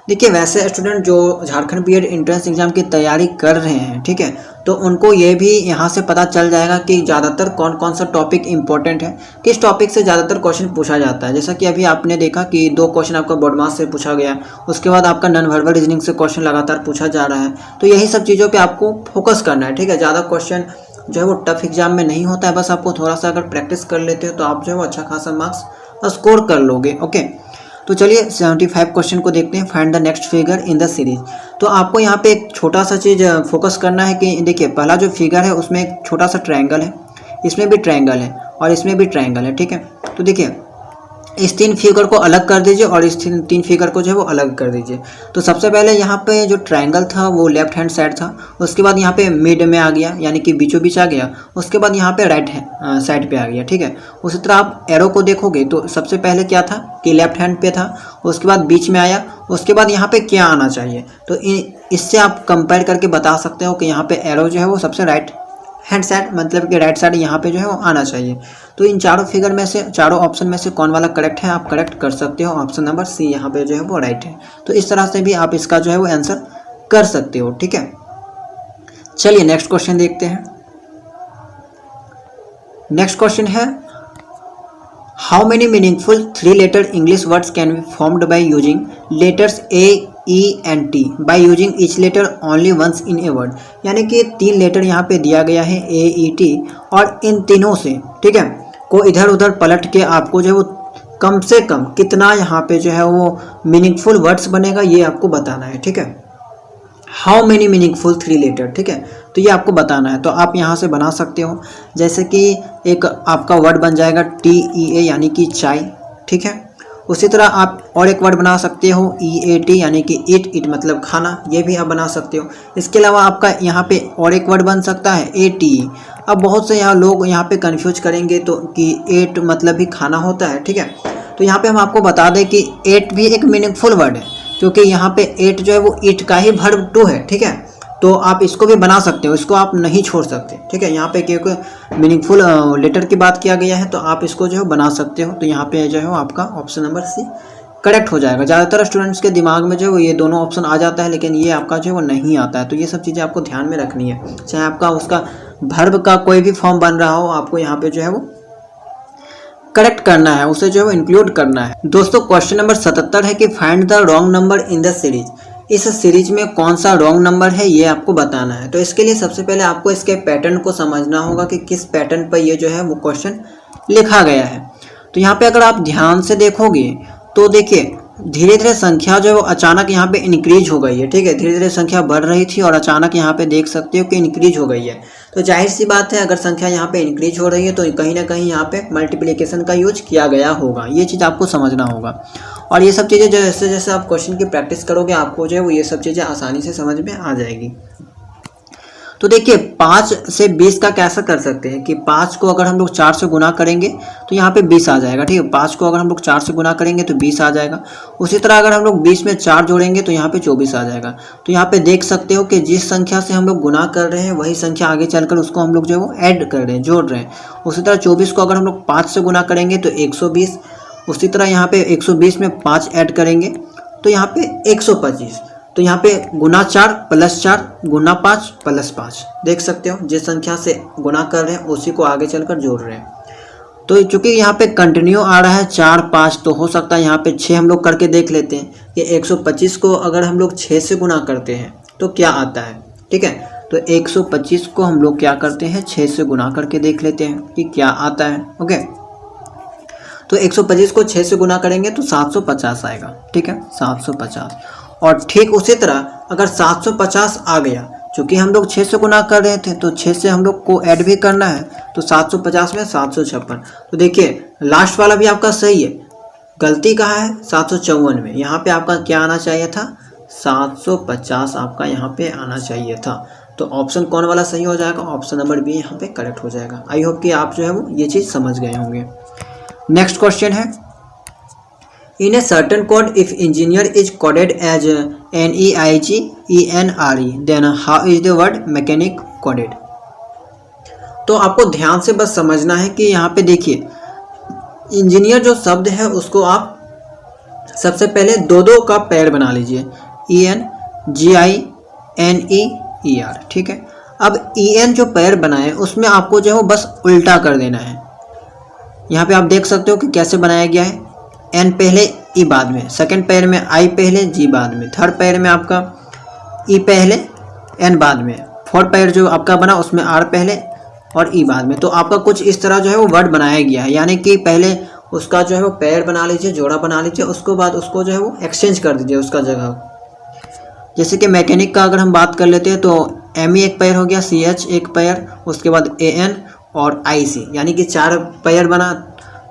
देखिए वैसे स्टूडेंट जो झारखंड बीएड एंट्रेंस एग्जाम की तैयारी कर रहे हैं, ठीक है, तो उनको ये भी यहाँ से पता चल जाएगा कि ज़्यादातर कौन कौन सा टॉपिक इंपॉर्टेंट है, किस टॉपिक से ज़्यादातर क्वेश्चन पूछा जाता है। जैसा कि अभी आपने देखा कि 2 क्वेश्चन आपका बोर्ड मास से पूछा गया, उसके बाद आपका नॉन वर्बल रीजनिंग से क्वेश्चन लगातार पूछा जा रहा है। तो यही सब चीज़ों पर आपको फोकस करना है। ठीक है, ज़्यादा क्वेश्चन जो है वो टफ एग्जाम में नहीं होता है, बस आपको थोड़ा सा अगर प्रैक्टिस कर लेते हो तो आप जो है वो अच्छा खासा मार्क्स स्कोर कर लोगे। ओके, तो चलिए 75 क्वेश्चन को देखते हैं, find the next figure in the series. तो आपको यहाँ पे एक छोटा सा चीज़ फोकस करना है कि देखिए पहला जो फिगर है उसमें एक छोटा सा ट्रायंगल है, इसमें भी ट्रायंगल है और इसमें भी ट्रायंगल है। ठीक है, तो देखिए इस 3 फिगर को अलग कर दीजिए और इस 3 फिगर को जो है वो अलग कर दीजिए। तो सबसे पहले यहाँ पे जो ट्रायंगल था वो लेफ्ट हैंड साइड था, उसके बाद यहाँ पे मिड में आ गया यानी कि बीचों बीच आ गया, उसके बाद यहाँ पे राइट साइड पे आ गया। ठीक है, उसी तरह आप एरो को देखोगे तो सबसे पहले क्या था कि लेफ्ट हैंड पे था, उसके बाद बीच में आया, उसके बाद यहाँ पे क्या आना चाहिए। तो इससे आप कंपेयर करके बता सकते हो कि यहाँ पे एरो जो है वो सबसे राइट हैंड साइड मतलब कि राइट साइड यहाँ पे जो है वो आना चाहिए। तो इन चारों फिगर में से, चारों ऑप्शन में से कौन वाला करेक्ट है आप करेक्ट कर सकते हो, ऑप्शन नंबर सी यहाँ पे जो है वो राइट है। तो इस तरह से भी आप इसका जो है वो आंसर कर सकते हो। ठीक है, चलिए नेक्स्ट क्वेश्चन देखते हैं। नेक्स्ट क्वेश्चन है, how many meaningful 3 letter English words can be formed by using letters A, E and T by using each letter only once in a word. यानी कि 3 लेटर यहाँ पे दिया गया है ए, ई, टी, और इन तीनों से, ठीक है, को इधर उधर पलट के आपको जो है वो कम से कम कितना यहाँ पे जो है वो मीनिंगफुल वर्ड्स बनेगा ये आपको बताना है। ठीक है, हाउ मेनी मीनिंगफुल 3 लेटर। ठीक है, तो ये आपको बताना है। तो आप यहाँ से बना सकते हो, जैसे कि एक आपका वर्ड बन जाएगा TEA यानी कि चाय। ठीक है, उसी तरह आप और एक वर्ड बना सकते हो EAT यानी कि इट मतलब खाना, ये भी आप बना सकते हो। इसके अलावा आपका यहाँ पे और एक वर्ड बन सकता है ATE। अब बहुत से यहाँ लोग यहाँ पे कंफ्यूज करेंगे तो कि एट मतलब भी खाना होता है। ठीक है, तो यहाँ पे हम आपको बता दें कि एट भी एक मीनिंगफुल वर्ड है, क्योंकि यहाँ पे एट जो है वो ईट का ही वर्ब टू है। ठीक है, तो आप इसको भी बना सकते हो, इसको आप नहीं छोड़ सकते। ठीक है, यहाँ पे क्योंकि मीनिंगफुल लेटर की बात किया गया है तो आप इसको जो है बना सकते हो। तो यहाँ पे जो है आपका ऑप्शन नंबर सी करेक्ट हो जाएगा। ज़्यादातर स्टूडेंट्स के दिमाग में जो है ये दोनों ऑप्शन आ जाता है, लेकिन ये आपका जो है वो नहीं आता है। तो ये सब चीज़ें आपको ध्यान में रखनी है, चाहे आपका उसका वर्ब का कोई भी फॉर्म बन रहा हो, आपको यहाँ पे जो है वो करेक्ट करना है, उसे जो है इंक्लूड करना है। दोस्तों क्वेश्चन नंबर 77 है कि find the wrong number in the series. इस सीरीज में कौन सा रॉन्ग नंबर है ये आपको बताना है। तो इसके लिए सबसे पहले आपको इसके पैटर्न को समझना होगा कि किस पैटर्न पर ये जो है वो क्वेश्चन लिखा गया है। तो यहाँ पे अगर आप ध्यान से देखोगे तो देखिए धीरे धीरे संख्या जो है वो अचानक यहाँ पे इंक्रीज हो गई है। ठीक है, धीरे धीरे संख्या बढ़ रही थी और अचानक यहाँ पे देख सकते हो कि इंक्रीज हो गई है। तो जाहिर सी बात है, अगर संख्या यहाँ पे इंक्रीज हो रही है तो कहीं ना कहीं यहाँ पे मल्टीप्लिकेशन का यूज किया गया होगा। ये चीज़ आपको समझना होगा, और ये सब चीज़ें जैसे जैसे आप क्वेश्चन की प्रैक्टिस करोगे आपको जो है वो ये सब चीज़ें आसानी से समझ में आ जाएगी। तो देखिए 5 से 20 का कैसा कर सकते हैं कि 5 को अगर हम लोग 4 से गुना करेंगे तो यहाँ पे 20 आ जाएगा। ठीक है, 5 को अगर हम लोग 4 से गुना करेंगे तो 20 आ जाएगा। उसी तरह अगर हम लोग 20 में 4 जोड़ेंगे तो यहाँ पे 24 आ जाएगा। तो यहाँ पे देख सकते हो कि जिस संख्या से हम लोग गुना कर रहे हैं वही संख्या आगे चलकर उसको हम लोग जो है वो ऐड कर रहे हैं, जोड़ रहे हैं। उसी तरह 24 को अगर हम लोग 5 से गुना करेंगे तो 120, उसी तरह यहाँ पे 120 में 5 ऐड करेंगे तो यहाँ पे 125। तो यहाँ पे गुना 4 प्लस 4 गुना 5 प्लस 5, देख सकते हो जिस संख्या से गुना कर रहे हैं उसी को आगे चलकर जोड़ रहे हैं। तो चूंकि यहाँ पे कंटिन्यू आ रहा है 4 5, तो हो सकता है यहाँ पे 6 हम लोग करके देख लेते हैं कि 125 को अगर हम लोग 6 से गुना करते हैं तो क्या आता है। ठीक है, तो 125 को हम लोग क्या करते हैं 6 से गुना करके देख लेते हैं कि क्या आता है। ओके, तो 125 को 6 से गुना करेंगे तो 750 आएगा। ठीक है, 750। और ठीक उसी तरह अगर 750 आ गया, चूँकि हम लोग 6 से गुना कर रहे थे तो 6 से हम लोग को ऐड भी करना है, तो 750 में 756। तो देखिए लास्ट वाला भी आपका सही है, गलती कहाँ है 754 में। यहाँ पे आपका क्या आना चाहिए था 750 आपका यहाँ पे आना चाहिए था। तो ऑप्शन कौन वाला सही हो जाएगा, ऑप्शन नंबर बी यहाँ पे करेक्ट हो जाएगा। आई होप कि आप जो है वो ये चीज़ समझ गए होंगे। नेक्स्ट क्वेश्चन है, in a certain code if engineer is coded as NEIGENRE then how is the word mechanic coded. तो आपको ध्यान से बस समझना है कि यहाँ पे देखिए इंजीनियर जो शब्द है उसको आप सबसे पहले दो का पेयर बना लीजिए, ENGINEER। ठीक है, अब EN जो पेयर बनाए उसमें आपको जो है वो बस उल्टा कर देना है। यहाँ पे आप देख सकते हो कि कैसे बनाया गया है, N पहले E बाद में, सेकंड पेयर में I पहले G बाद में, थर्ड पेयर में आपका E पहले N बाद में, फोर्थ पेयर जो आपका बना उसमें R पहले और E बाद में। तो आपका कुछ इस तरह जो है वो वर्ड बनाया गया है, यानी कि पहले उसका जो है वो पेयर बना लीजिए, जोड़ा बना लीजिए, उसके बाद उसको जो है वो एक्सचेंज कर दीजिए उसका जगह। जैसे कि मैकेनिक का अगर हम बात कर लेते हैं तो ME एक पेयर हो गया, CH एक पेयर, उसके बाद AN और IC, यानी कि 4 पेयर बना,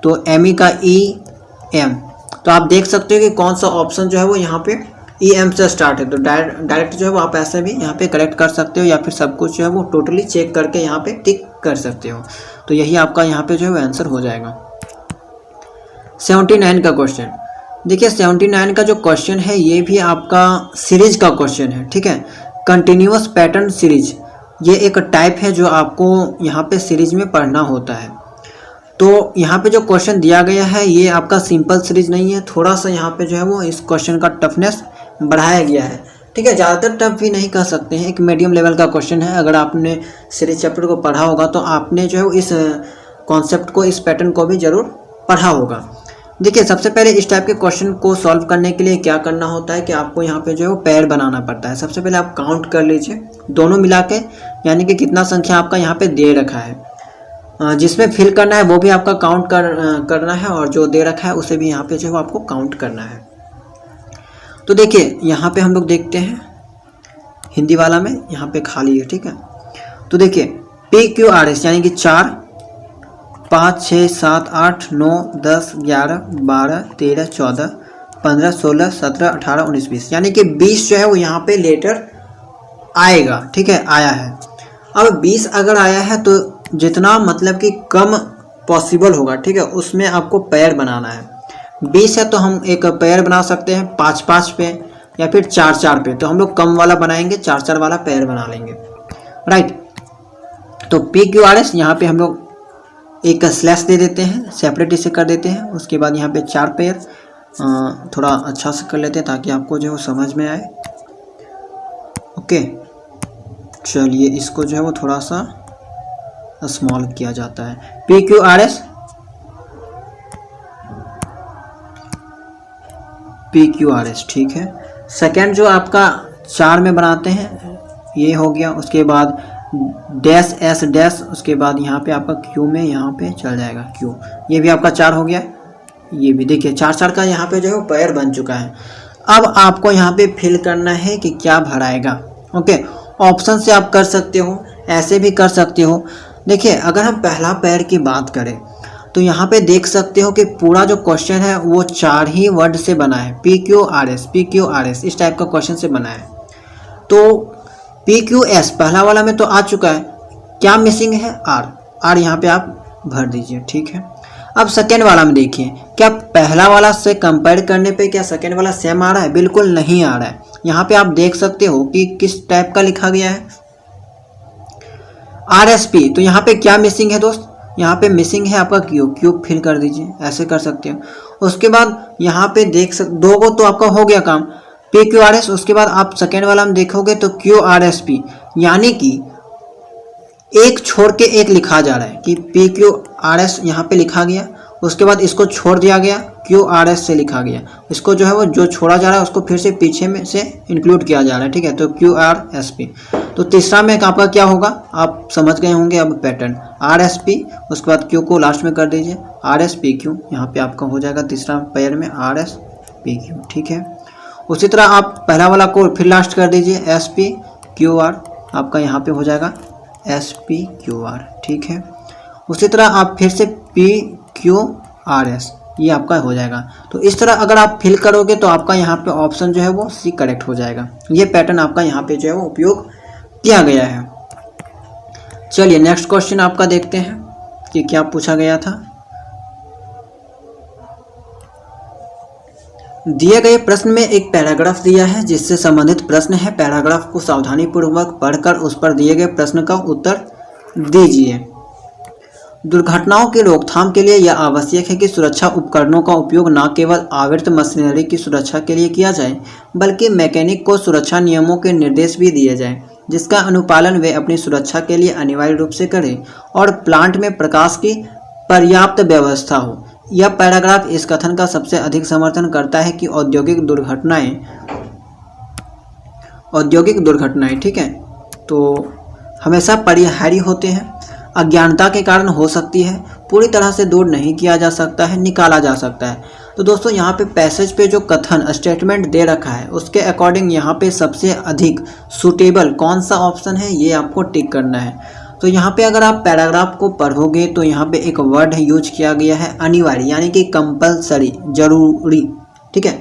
तो ME का EM। तो आप देख सकते हो कि कौन सा ऑप्शन जो है वो यहाँ पे EM से स्टार्ट है। तो डायरेक्ट जो है वो आप ऐसे भी यहाँ पे करेक्ट कर सकते हो, या फिर सब कुछ जो है वो टोटली चेक करके यहाँ पे टिक कर सकते हो। तो यही आपका यहाँ पे जो है वो आंसर हो जाएगा। 79 का क्वेश्चन देखिए, 79 का जो क्वेश्चन है ये भी आपका सीरीज का क्वेश्चन है। ठीक है, कंटिन्यूअस पैटर्न सीरीज, ये एक टाइप है जो आपको यहाँ पे सीरीज में पढ़ना होता है। तो यहाँ पे जो क्वेश्चन दिया गया है ये आपका सिंपल सीरीज नहीं है, थोड़ा सा यहाँ पे जो है वो इस क्वेश्चन का टफनेस बढ़ाया गया है। ठीक है, ज़्यादातर टफ भी नहीं कह सकते हैं, एक मीडियम लेवल का क्वेश्चन है। अगर आपने सीरीज चैप्टर को पढ़ा होगा तो आपने जो है इस कॉन्सेप्ट को, इस पैटर्न को भी ज़रूर पढ़ा होगा। देखिए सबसे पहले इस टाइप के क्वेश्चन को सॉल्व करने के लिए क्या करना होता है कि आपको यहाँ पे जो है वो पेयर बनाना पड़ता है। सबसे पहले आप काउंट कर लीजिए दोनों मिला के, यानी कि कितना संख्या आपका यहाँ पे दे रखा है, जिसमें फिल करना है वो भी आपका काउंट करना है, और जो दे रखा है उसे भी यहाँ पे जो है आपको काउंट करना है। तो देखिए यहाँ पे हम लोग देखते हैं हिंदी वाला में यहाँ पे खाली है। ठीक है, तो देखिए PQRS यानी कि 4 5 6 7 8 9 10 11 12 13 14 15 16 17 18 19 20, यानी कि 20 जो है वो यहाँ पे लेटर आएगा। ठीक है, आया है। अब 20 अगर आया है तो जितना मतलब कि कम पॉसिबल होगा, ठीक है, उसमें आपको पेयर बनाना है। 20 है तो हम एक पेयर बना सकते हैं 5 5 पे या फिर 4 4 पे, तो हम लोग कम वाला बनाएंगे, 4 4 वाला पेयर बना लेंगे। राइट, तो PQRS यहाँ पे हम लोग एक स्लैश दे देते हैं, सेपरेट इसे कर देते हैं। उसके बाद यहाँ पे 4 पेयर थोड़ा अच्छा से कर लेते हैं ताकि आपको जो समझ में आए। ओके, चलिए इसको जो है वो थोड़ा सा स्मॉल किया जाता है। PQRS ठीक है। सेकेंड जो आपका 4 में बनाते हैं ये हो गया, उसके बाद डैश S डैश, उसके बाद यहाँ पे आपका Q में यहाँ पे चल जाएगा Q, ये भी आपका 4 हो गया। ये भी देखिए 4 4 का यहाँ पे जो है पेयर बन चुका है। अब आपको यहाँ पे फिल करना है कि क्या भराएगा। ओके, ऑप्शन से आप कर सकते हो, ऐसे भी कर सकते हो। देखिए अगर हम पहला पेयर की बात करें तो यहाँ पे देख सकते हो कि पूरा जो क्वेश्चन है वो 4 ही वर्ड से बना है, PQRS इस टाइप का क्वेश्चन से बना है। तो PQS पहला वाला में तो आ चुका है, क्या मिसिंग है R यहाँ पे आप भर दीजिए। ठीक है, अब सेकेंड वाला में देखिए, क्या पहला वाला से कंपेयर करने पे क्या सेकेंड वाला सेम आ रहा है? बिल्कुल नहीं आ रहा है। यहाँ पे आप देख सकते हो कि किस टाइप का लिखा गया है, RSP। तो यहाँ पे क्या मिसिंग है दोस्त? यहाँ पे मिसिंग है आपका क्यूब फिल कर दीजिए, ऐसे कर सकते हो। उसके बाद यहाँ पे देख सकते 2 को तो आपका हो गया काम PQRS, उसके बाद आप सेकेंड वाला में देखोगे तो QRSP, यानी कि एक छोड़ के एक लिखा जा रहा है कि RS यहाँ पे लिखा गया, उसके बाद इसको छोड़ दिया गया, QRS से लिखा गया। इसको जो है वो जो छोड़ा जा रहा है उसको फिर से पीछे में से इंक्लूड किया जा रहा है, ठीक है, तो QRSP। तो तीसरा में आपका क्या होगा, आप समझ गए होंगे अब पैटर्न, RSP, उसके बाद Q को लास्ट में कर दीजिए, RSPQ, यहाँ पे आपका हो जाएगा तीसरा पेयर में RSPQ, ठीक है। उसी तरह आप पहला वाला को फिर लास्ट कर दीजिए, SPQR, आपका यहाँ पे हो जाएगा SPQR, ठीक है। उसी तरह आप फिर से PQRS, ये आपका हो जाएगा। तो इस तरह अगर आप फिल करोगे तो आपका यहाँ पे ऑप्शन जो है वो C करेक्ट हो जाएगा। ये पैटर्न आपका यहाँ पे जो है वो उपयोग किया गया है। चलिए नेक्स्ट क्वेश्चन आपका देखते हैं कि क्या पूछा गया था। दिए गए प्रश्न में एक पैराग्राफ दिया है जिससे संबंधित प्रश्न है। पैराग्राफ को सावधानी पूर्वक पढ़कर उस पर दिए गए प्रश्न का उत्तर दीजिए। दुर्घटनाओं की रोकथाम के लिए यह आवश्यक है कि सुरक्षा उपकरणों का उपयोग न केवल आवृत्त मशीनरी की सुरक्षा के लिए किया जाए, बल्कि मैकेनिक को सुरक्षा नियमों के निर्देश भी दिए जाएं, जिसका अनुपालन वे अपनी सुरक्षा के लिए अनिवार्य रूप से करें, और प्लांट में प्रकाश की पर्याप्त व्यवस्था हो। यह पैराग्राफ इस कथन का सबसे अधिक समर्थन करता है कि औद्योगिक दुर्घटनाएं, ठीक है, तो हमेशा परिहारी होते हैं, अज्ञानता के कारण हो सकती है, पूरी तरह से दूर नहीं किया जा सकता है, निकाला जा सकता है। तो दोस्तों यहाँ पे पैसेज पे जो कथन स्टेटमेंट दे रखा है उसके अकॉर्डिंग यहाँ पे सबसे अधिक सूटेबल कौन सा ऑप्शन है ये आपको टिक करना है। तो यहाँ पे अगर आप पैराग्राफ को पढ़ोगे तो यहाँ पे एक वर्ड यूज किया गया है अनिवार्य, यानी कि कंपलसरी, जरूरी, ठीक है।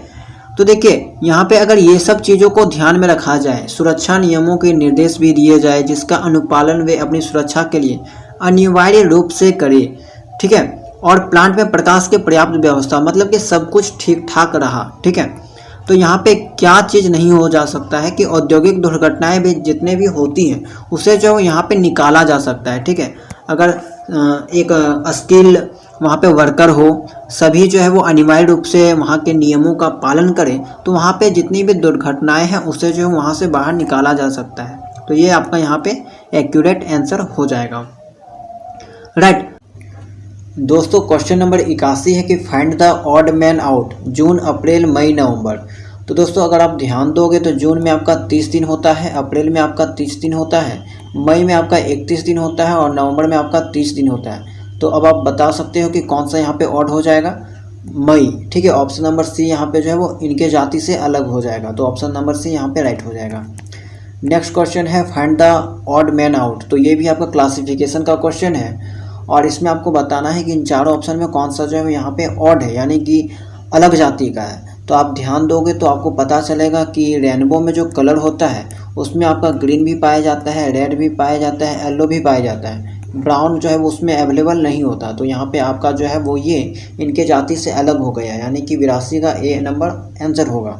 तो देखिए यहाँ पे अगर ये सब चीज़ों को ध्यान में रखा जाए, सुरक्षा नियमों के निर्देश भी दिए जाए जिसका अनुपालन वे अपनी सुरक्षा के लिए अनिवार्य रूप से करे, ठीक है, और प्लांट में प्रकाश के पर्याप्त व्यवस्था, मतलब कि सब कुछ ठीक ठाक रहा, ठीक है। तो यहाँ पे क्या चीज़ नहीं हो जा सकता है कि औद्योगिक दुर्घटनाएं भी जितने भी होती हैं उसे जो यहाँ पे निकाला जा सकता है, ठीक है। अगर एक स्किल वहाँ पे वर्कर हो, सभी जो है वो अनिवार्य रूप से वहाँ के नियमों का पालन करें, तो वहाँ पे जितनी भी दुर्घटनाएं हैं उसे जो है वहाँ से बाहर निकाला जा सकता है। तो ये आपका यहाँ पे एक्यूरेट आंसर हो जाएगा, राइट। दोस्तों क्वेश्चन नंबर 81 है कि find the odd man out June, April, May, November. तो दोस्तों अगर आप ध्यान दोगे तो जून में आपका 30 दिन होता है, अप्रैल में आपका 30 दिन होता है, मई में आपका 31 दिन होता है और नवंबर में आपका 30 दिन होता है। तो अब आप बता सकते हो कि कौन सा यहाँ पे ऑड हो जाएगा, मई, ठीक है। ऑप्शन नंबर सी यहाँ पे जो है वो इनके जाति से अलग हो जाएगा, तो ऑप्शन नंबर सी यहाँ पे राइट हो जाएगा। नेक्स्ट क्वेश्चन है find the odd man out. तो ये भी आपका क्लासिफिकेशन का क्वेश्चन है और इसमें आपको बताना है कि इन चारों ऑप्शन में कौन सा जो है यहाँ पे ऑड है, यानी कि अलग जाति का है। तो आप ध्यान दोगे तो आपको पता चलेगा कि रेनबो में जो कलर होता है उसमें आपका ग्रीन भी पाया जाता है, रेड भी पाया जाता है, येलो भी पाया जाता है, ब्राउन जो है वो उसमें अवेलेबल नहीं होता। तो यहाँ पे आपका जो है वो ये इनके जाति से अलग हो गया, यानी कि 82 का ए नंबर आंसर होगा।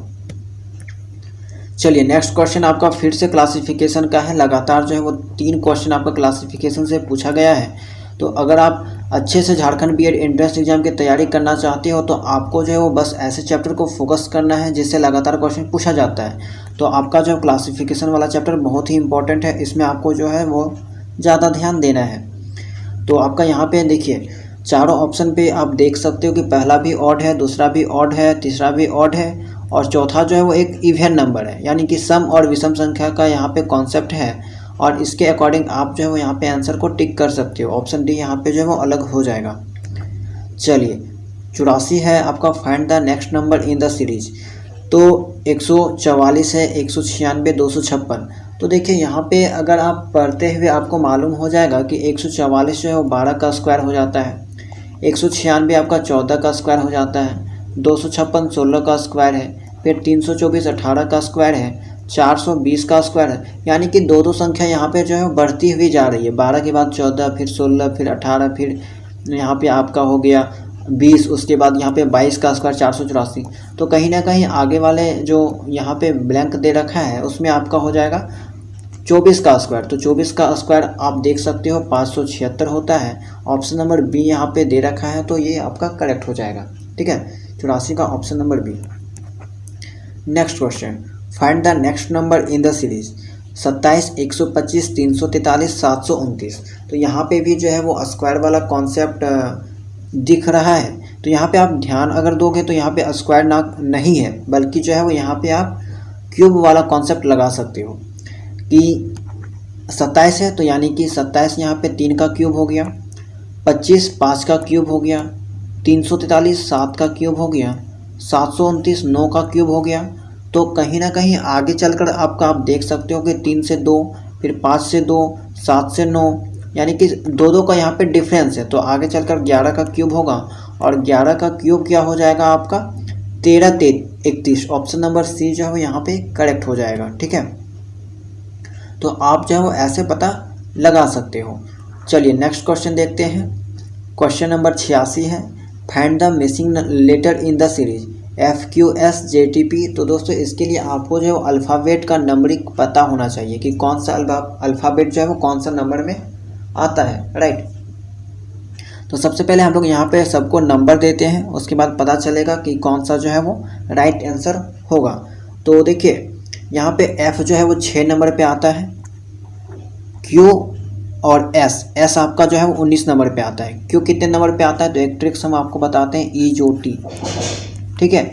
चलिए नेक्स्ट क्वेश्चन आपका फिर से क्लासिफिकेशन का है। लगातार जो है वो 3 क्वेश्चन आपका क्लासिफिकेशन से पूछा गया है। तो अगर आप अच्छे से झारखंड बीएड एंट्रेंस एग्जाम की तैयारी करना चाहते हो तो आपको जो है वो बस ऐसे चैप्टर को फोकस करना है जिससे लगातार क्वेश्चन पूछा जाता है। तो आपका जो क्लासिफिकेशन वाला चैप्टर बहुत ही इंपॉर्टेंट है, इसमें आपको जो है वो ज़्यादा ध्यान देना है। तो आपका यहाँ पे देखिए चारों ऑप्शन पे आप देख सकते हो कि पहला भी ऑड है, दूसरा भी ऑड है, तीसरा भी ऑड है और चौथा जो है वो एक इवन नंबर है, यानी कि सम और विषम संख्या का यहाँ पे कॉन्सेप्ट है और इसके अकॉर्डिंग आप जो है वो यहाँ पे आंसर को टिक कर सकते हो। ऑप्शन डी यहाँ पे जो है वो अलग हो जाएगा। चलिए 84 है आपका find the next number in the series. तो 144 है, 196, 256। तो देखिए यहाँ पे अगर आप पढ़ते हुए आपको मालूम हो जाएगा कि 144 जो है वो 12 का स्क्वायर हो जाता है, 196 आपका 14 का स्क्वायर हो जाता है, 256 16 का स्क्वायर है, फिर 324 18 का स्क्वायर है, 420 का स्क्वायर है, यानी कि दो संख्या यहाँ पे जो है बढ़ती हुई जा रही है। 12 के बाद 14, फिर 16, फिर 18, फिर यहाँ पे आपका हो गया 20, उसके बाद यहाँ पे 22 का स्क्वायर 484। तो कहीं ना कहीं आगे वाले जो यहाँ पे ब्लैंक दे रखा है उसमें आपका हो जाएगा 24 का स्क्वायर। तो 24 का स्क्वायर आप देख सकते हो 576 होता है। ऑप्शन नंबर बी यहाँ पे दे रखा है तो ये आपका करेक्ट हो जाएगा, ठीक है। 84 का option number B. Next question find the next number in the series. 27, 125, 343, 729। तो यहाँ पे भी जो है वो स्क्वायर वाला कॉन्सेप्ट दिख रहा है। तो यहाँ पे आप ध्यान अगर दोगे तो यहाँ पे स्क्वायर ना नहीं है, बल्कि जो है वो यहाँ पे आप क्यूब वाला कॉन्सेप्ट लगा सकते हो कि 27 है तो यानी कि 27 यहाँ पे 3 का क्यूब हो गया, 25 5 का क्यूब हो गया, 343 7 का क्यूब हो गया, 729 9 का क्यूब हो गया। तो कहीं ना कहीं आगे चलकर आप देख सकते हो कि 3 से 2, फिर 5 से 2, 7 से 9, यानी कि 2 का यहाँ पे डिफरेंस है। तो आगे चलकर 11 का क्यूब होगा और 11 का क्यूब क्या हो जाएगा आपका 13 31। ऑप्शन नंबर सी जो है वो यहाँ पे करेक्ट हो जाएगा। ठीक है, तो आप जो है वो ऐसे पता लगा सकते हो। चलिए नेक्स्ट क्वेश्चन देखते हैं। क्वेश्चन नंबर 86 है, find the missing letter in the series FQSJTP। तो दोस्तों इसके लिए आपको जो है अल्फ़ाबेट का नंबरिंग पता होना चाहिए कि कौन सा अल्फ़ाबेट जो है वो कौन सा नंबर में आता है, राइट। तो सबसे पहले हम लोग यहाँ पे सबको नंबर देते हैं, उसके बाद पता चलेगा कि कौन सा जो है वो राइट आंसर होगा। तो देखिए यहाँ पे F जो है वो 6 नंबर पे आता है, Q और S आपका जो है वो 19 नंबर पे आता है। Q कितने नंबर पे आता है तो एक ट्रिक्स हम आपको बताते हैं, E-J-O-T, ठीक है,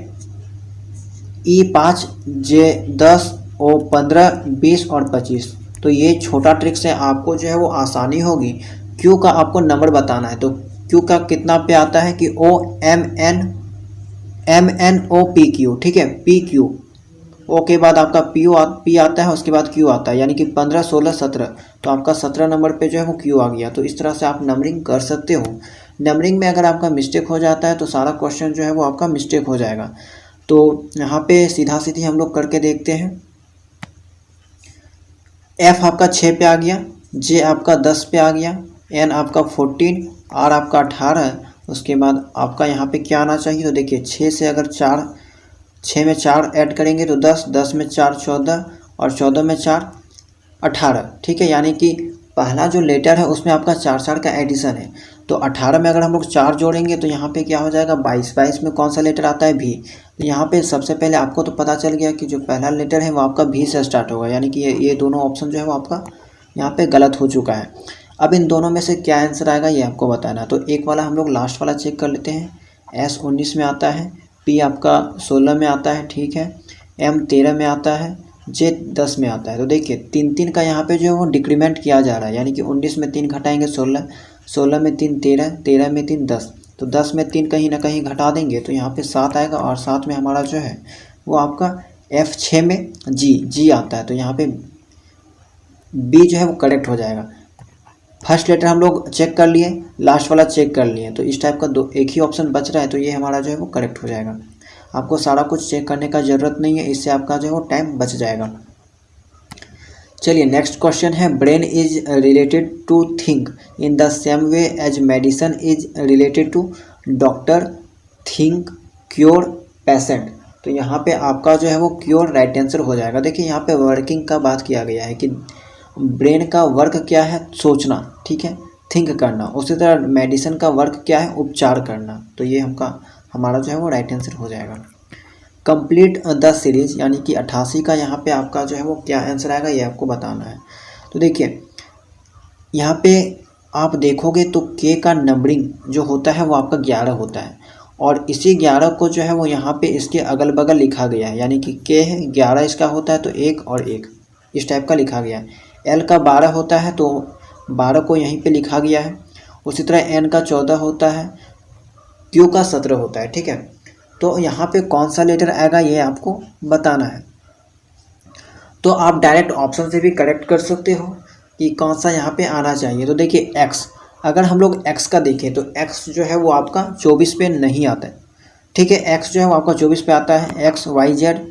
E 5, J 10, O 15, 20 और 25। तो ये छोटा ट्रिक्स है, आपको जो है वो आसानी होगी। Q का आपको नंबर बताना है, तो Q का कितना पे आता है कि OMNOPQ, ठीक है, PQ। O के बाद आपका P आता है, उसके बाद Q आता है, यानी कि 15, 16, 17। तो आपका 17 नंबर पे जो है वो Q आ गया। तो इस तरह से आप नंबरिंग कर सकते हो। नंबरिंग में अगर आपका मिस्टेक हो जाता है तो सारा क्वेश्चन जो है वो आपका मिस्टेक हो जाएगा। तो यहाँ पे सीधा सीधी हम लोग करके देखते हैं। F आपका 6 पे आ गया, J आपका 10 पे आ गया, N आपका 14, R आपका 18। उसके बाद आपका यहाँ पे क्या आना चाहिए, तो देखिए 6 से अगर 6 में 4 ऐड करेंगे तो 10, 10 में 4 14 और 14 में 4 18, ठीक है। यानी कि पहला जो लेटर है उसमें आपका 4 का एडिशन है। तो 18 में अगर हम लोग 4 जोड़ेंगे तो यहाँ पे क्या हो जाएगा 22। 22 में कौन सा लेटर आता है भी। तो यहाँ पे सबसे पहले आपको तो पता चल गया कि जो पहला लेटर है वो आपका भी से स्टार्ट होगा, यानी कि ये दोनों ऑप्शन जो है वो आपका यहाँ पे गलत हो चुका है। अब इन दोनों में से क्या आंसर आएगा ये आपको बताना। तो एक वाला हम लोग लास्ट वाला चेक कर लेते हैं। S 19 में आता है, P आपका 16 में आता है, ठीक है, M 13 में आता है, J 10 में आता है। तो देखिए 3 का यहाँ पे जो है वो डिक्रीमेंट किया जा रहा है, यानी कि 19 में 3 घटाएंगे 16, 16 में 3 13, 13 में 3 10। तो 10 में 3 कहीं ना कहीं घटा देंगे तो यहाँ पे 7 आएगा, और 7 में हमारा जो है वो आपका F 6 में G आता है। तो यहाँ पे B जो है वो करेक्ट हो जाएगा। फर्स्ट लेटर हम लोग चेक कर लिए, लास्ट वाला चेक कर लिए, तो इस टाइप का एक ही ऑप्शन बच रहा है, तो ये हमारा जो है वो करेक्ट हो जाएगा। आपको सारा कुछ चेक करने का ज़रूरत नहीं है, इससे आपका जो है वो टाइम बच जाएगा। चलिए नेक्स्ट क्वेश्चन है, brain is related to think in the same way as medicine is related to doctor, think, cure, patient. तो यहाँ पे आपका जो है वो क्योर राइट आंसर हो जाएगा। देखिए यहाँ पे वर्किंग का बात किया गया है कि ब्रेन का वर्क क्या है, सोचना, ठीक है, थिंक करना। उसी तरह मेडिसिन का वर्क क्या है, उपचार करना। तो ये हमारा जो है वो राइट आंसर हो जाएगा। कंप्लीट द सीरीज, यानी कि 88 का यहाँ पे आपका जो है वो क्या आंसर आएगा ये आपको बताना है। तो देखिए यहाँ पे आप देखोगे तो के का नंबरिंग जो होता है वो आपका 11 होता है, और इसी 11 को जो है वो यहाँ पे इसके अगल बगल लिखा गया है, यानी कि के है 11 इसका होता है तो 1 और 1 इस टाइप का लिखा गया है। एल का 12 होता है तो 12 को यहीं पे लिखा गया है। उसी तरह एन का 14 होता है, क्यू का 17 होता है, ठीक है। तो यहाँ पे कौन सा लेटर आएगा ये आपको बताना है। तो आप डायरेक्ट ऑप्शन से भी करेक्ट कर सकते हो कि कौन सा यहाँ पे आना चाहिए। तो देखिए एक्स, अगर हम लोग एक्स का देखें तो एक्स जो है वो आपका 24 पे नहीं आता है, ठीक है। एक्स जो है वो आपका 24 पे आता है, एक्स वाई जेड।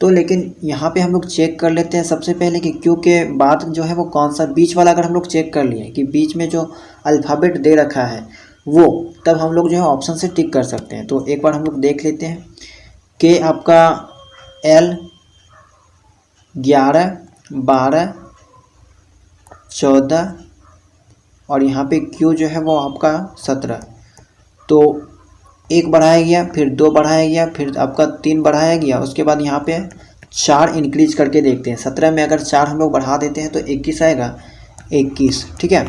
तो लेकिन यहाँ पे हम लोग चेक कर लेते हैं सबसे पहले कि क्यू के बाद जो है वो कौन सा बीच वाला, अगर हम लोग चेक कर लिए कि बीच में जो अल्फ़ाबेट दे रखा है वो, तब हम लोग जो है ऑप्शन से टिक कर सकते हैं। तो एक बार हम लोग देख लेते हैं। के आपका L 11, 12, 14 और यहाँ पे Q जो है वो आपका 17। तो 1 बढ़ाया गया, फिर 2 बढ़ाया गया, फिर आपका 3 बढ़ाया गया, उसके बाद यहाँ पे 4 इंक्रीज करके देखते हैं। 17 में अगर 4 हम लोग बढ़ा देते हैं तो 21 आएगा, 21, ठीक है।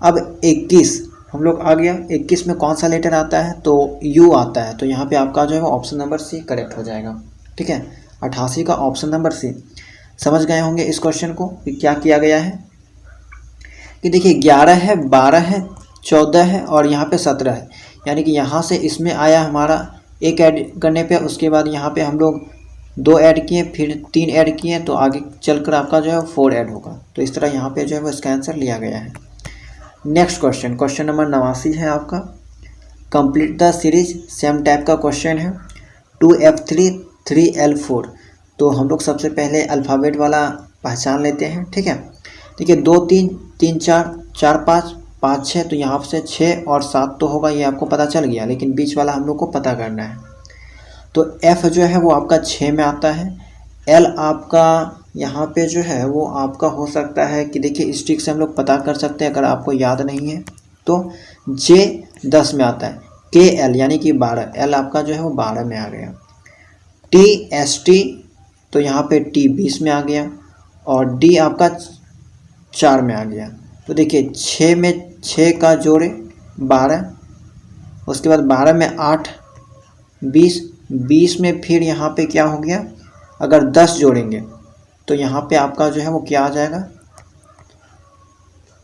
अब 21 हम लोग आ गया, 21 में कौन सा लेटर आता है, तो यू आता है, तो यहाँ पे आपका जो है ऑप्शन नंबर सी करेक्ट हो जाएगा, ठीक है। 88 का ऑप्शन नंबर सी। समझ गए होंगे इस क्वेश्चन को कि क्या किया गया है, कि देखिए 11 है, 12 है, 14 है और यहाँ पे 17 है, यानी कि यहाँ से इसमें आया हमारा एक ऐड करने पे, उसके बाद यहाँ पे हम लोग 2 ऐड किए, फिर 3 ऐड किए, तो आगे चलकर आपका जो है 4 ऐड होगा। तो इस तरह यहाँ पे जो है वो इसका आंसर लिया गया है। नेक्स्ट क्वेश्चन, क्वेश्चन नंबर 89 है आपका। Complete the series, same type का क्वेश्चन है। 2F3 3L4। तो हम लोग सबसे पहले अल्फ़ाबेट वाला पहचान लेते हैं, ठीक है। देखिए 2 3 3 4 4 5 5 6, तो यहाँ से 6 और 7 तो होगा, ये आपको पता चल गया, लेकिन बीच वाला हम लोग को पता करना है। तो F जो है वो आपका 6 में आता है। L आपका यहाँ पे जो है वो आपका हो सकता है कि देखिए स्टिक से हम लोग पता कर सकते हैं, अगर आपको याद नहीं है तो J 10 में आता है। KL यानी कि 12, L आपका जो है वो 12 में आ गया। TST तो यहाँ पे T 20 में आ गया और D आपका 4 में आ गया। तो देखिए 6 में 6 का जोड़े 12, उसके बाद 12 में 8 20, 20 में फिर यहाँ पे क्या हो गया, अगर 10 जोड़ेंगे तो यहाँ पे आपका जो है वो क्या आ जाएगा,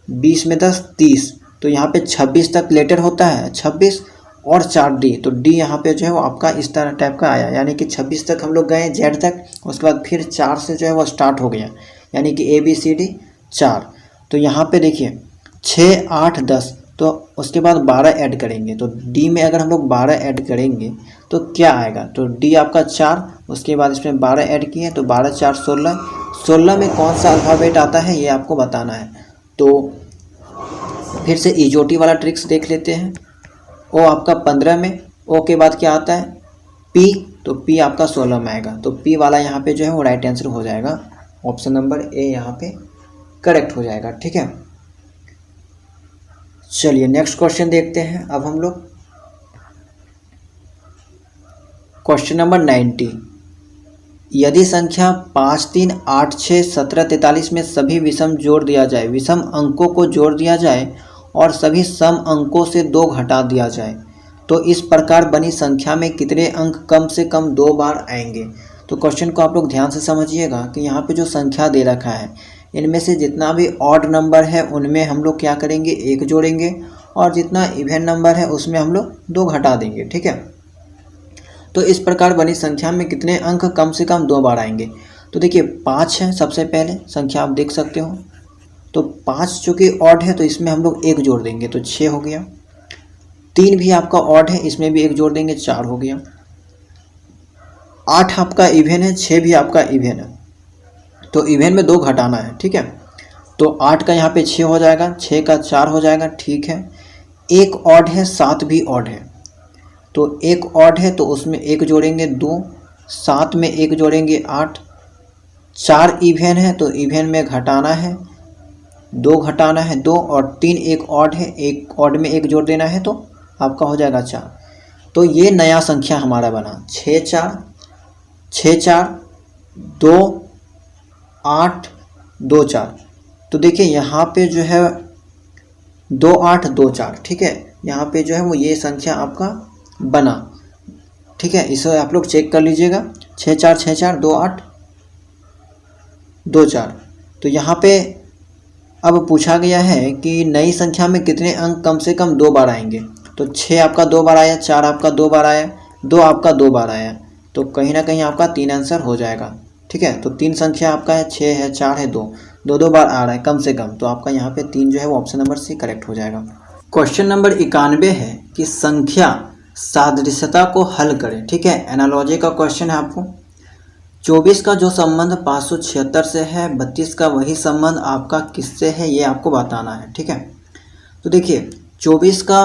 20 में 10 30, तो यहाँ पे 26 तक लेटर होता है, 26 और 4 D, तो D यहाँ पे जो है वो आपका इस तरह टाइप का आया, यानी कि 26 तक हम लोग गए Z तक, उसके बाद फिर 4 से जो है वो स्टार्ट हो गया, यानी कि ABCD 4। तो यहाँ पे देखिए 6 8 10, तो उसके बाद 12 ऐड करेंगे, तो D में अगर हम लोग 12 ऐड करेंगे तो क्या आएगा, तो D आपका 4, उसके बाद इसमें 12 ऐड किए तो 12 4 16, 16 में कौन सा अल्फ़ाबेट आता है ये आपको बताना है। तो फिर से इजोटी वाला ट्रिक्स देख लेते हैं। O आपका 15 में, O के बाद क्या आता है P, तो P आपका 16 में आएगा, तो P वाला यहाँ पे जो है वो राइट आंसर हो जाएगा, ऑप्शन नंबर A यहाँ पे करेक्ट हो जाएगा, ठीक है। चलिए नेक्स्ट क्वेश्चन देखते हैं अब हम लोग। Question number 90। यदि संख्या 5 3 8 6 17 43 में सभी विषम जोड़ दिया जाए, विषम अंकों को जोड़ दिया जाए और सभी सम अंकों से 2 घटा दिया जाए, तो इस प्रकार बनी संख्या में कितने अंक कम से कम 2 बार आएंगे। तो क्वेश्चन को आप लोग ध्यान से समझिएगा कि यहाँ पे जो संख्या दे रखा है, इनमें से जितना भी ऑड नंबर है उनमें हम लोग क्या करेंगे, 1 जोड़ेंगे, और जितना इवन नंबर है उसमें हम लोग 2 घटा देंगे, ठीक है। तो इस प्रकार बनी संख्या में कितने अंक कम से कम 2 बार आएंगे। तो देखिए 5 है सबसे पहले संख्या, आप देख सकते हो, तो 5 चूँकि ऑड है तो इसमें हम लोग 1 जोड़ देंगे तो 6 हो गया। 3 भी आपका ऑड है, इसमें भी 1 जोड़ देंगे, 4 हो गया। 8 आपका इवन है, 6 भी आपका इवन है, तो इवन में 2 घटाना है, ठीक है। तो 8 का यहाँ पे 6 हो जाएगा, 6 का 4 हो जाएगा, ठीक है। 1 ऑड है, 7 भी ऑड है, तो 1 ऑड है तो उसमें 1 जोड़ेंगे 2, 7 में 1 जोड़ेंगे 8, 4 इवन है तो इवन में घटाना है, 2 घटाना है 2, और 3 एक ऑड है, 1 ऑड में 1 जोड़ देना है तो आपका हो जाएगा 4। तो ये नया संख्या हमारा बना 6 4 6 4 2 8 2 4। तो देखिए यहाँ पे जो है 2 8 2 4, ठीक है, यहाँ पे जो है वो ये संख्या आपका बना, ठीक है। इसे आप लोग चेक कर लीजिएगा, 6 4 6 4 2 8 2 4। तो यहाँ पे अब पूछा गया है कि नई संख्या में कितने अंक कम से कम 2 बार आएंगे। तो 6 आपका 2 बार आया, 4 आपका 2 बार आया, 2 आपका 2 बार आया, तो कहीं ना कहीं आपका 3 आंसर हो जाएगा, ठीक है। तो 3 संख्या आपका है, 6 है, 4 है, 2 बार आ रहा है कम से कम, तो आपका यहाँ पे 3 जो है वो ऑप्शन नंबर सी करेक्ट हो जाएगा। क्वेश्चन नंबर 91 है कि संख्या सादृश्यता को हल करें, ठीक है। एनालॉजी का क्वेश्चन है आपको। 24 का जो संबंध 576 से है, 32 का वही संबंध आपका किससे है, ये आपको बताना है, ठीक है। तो देखिए 24 का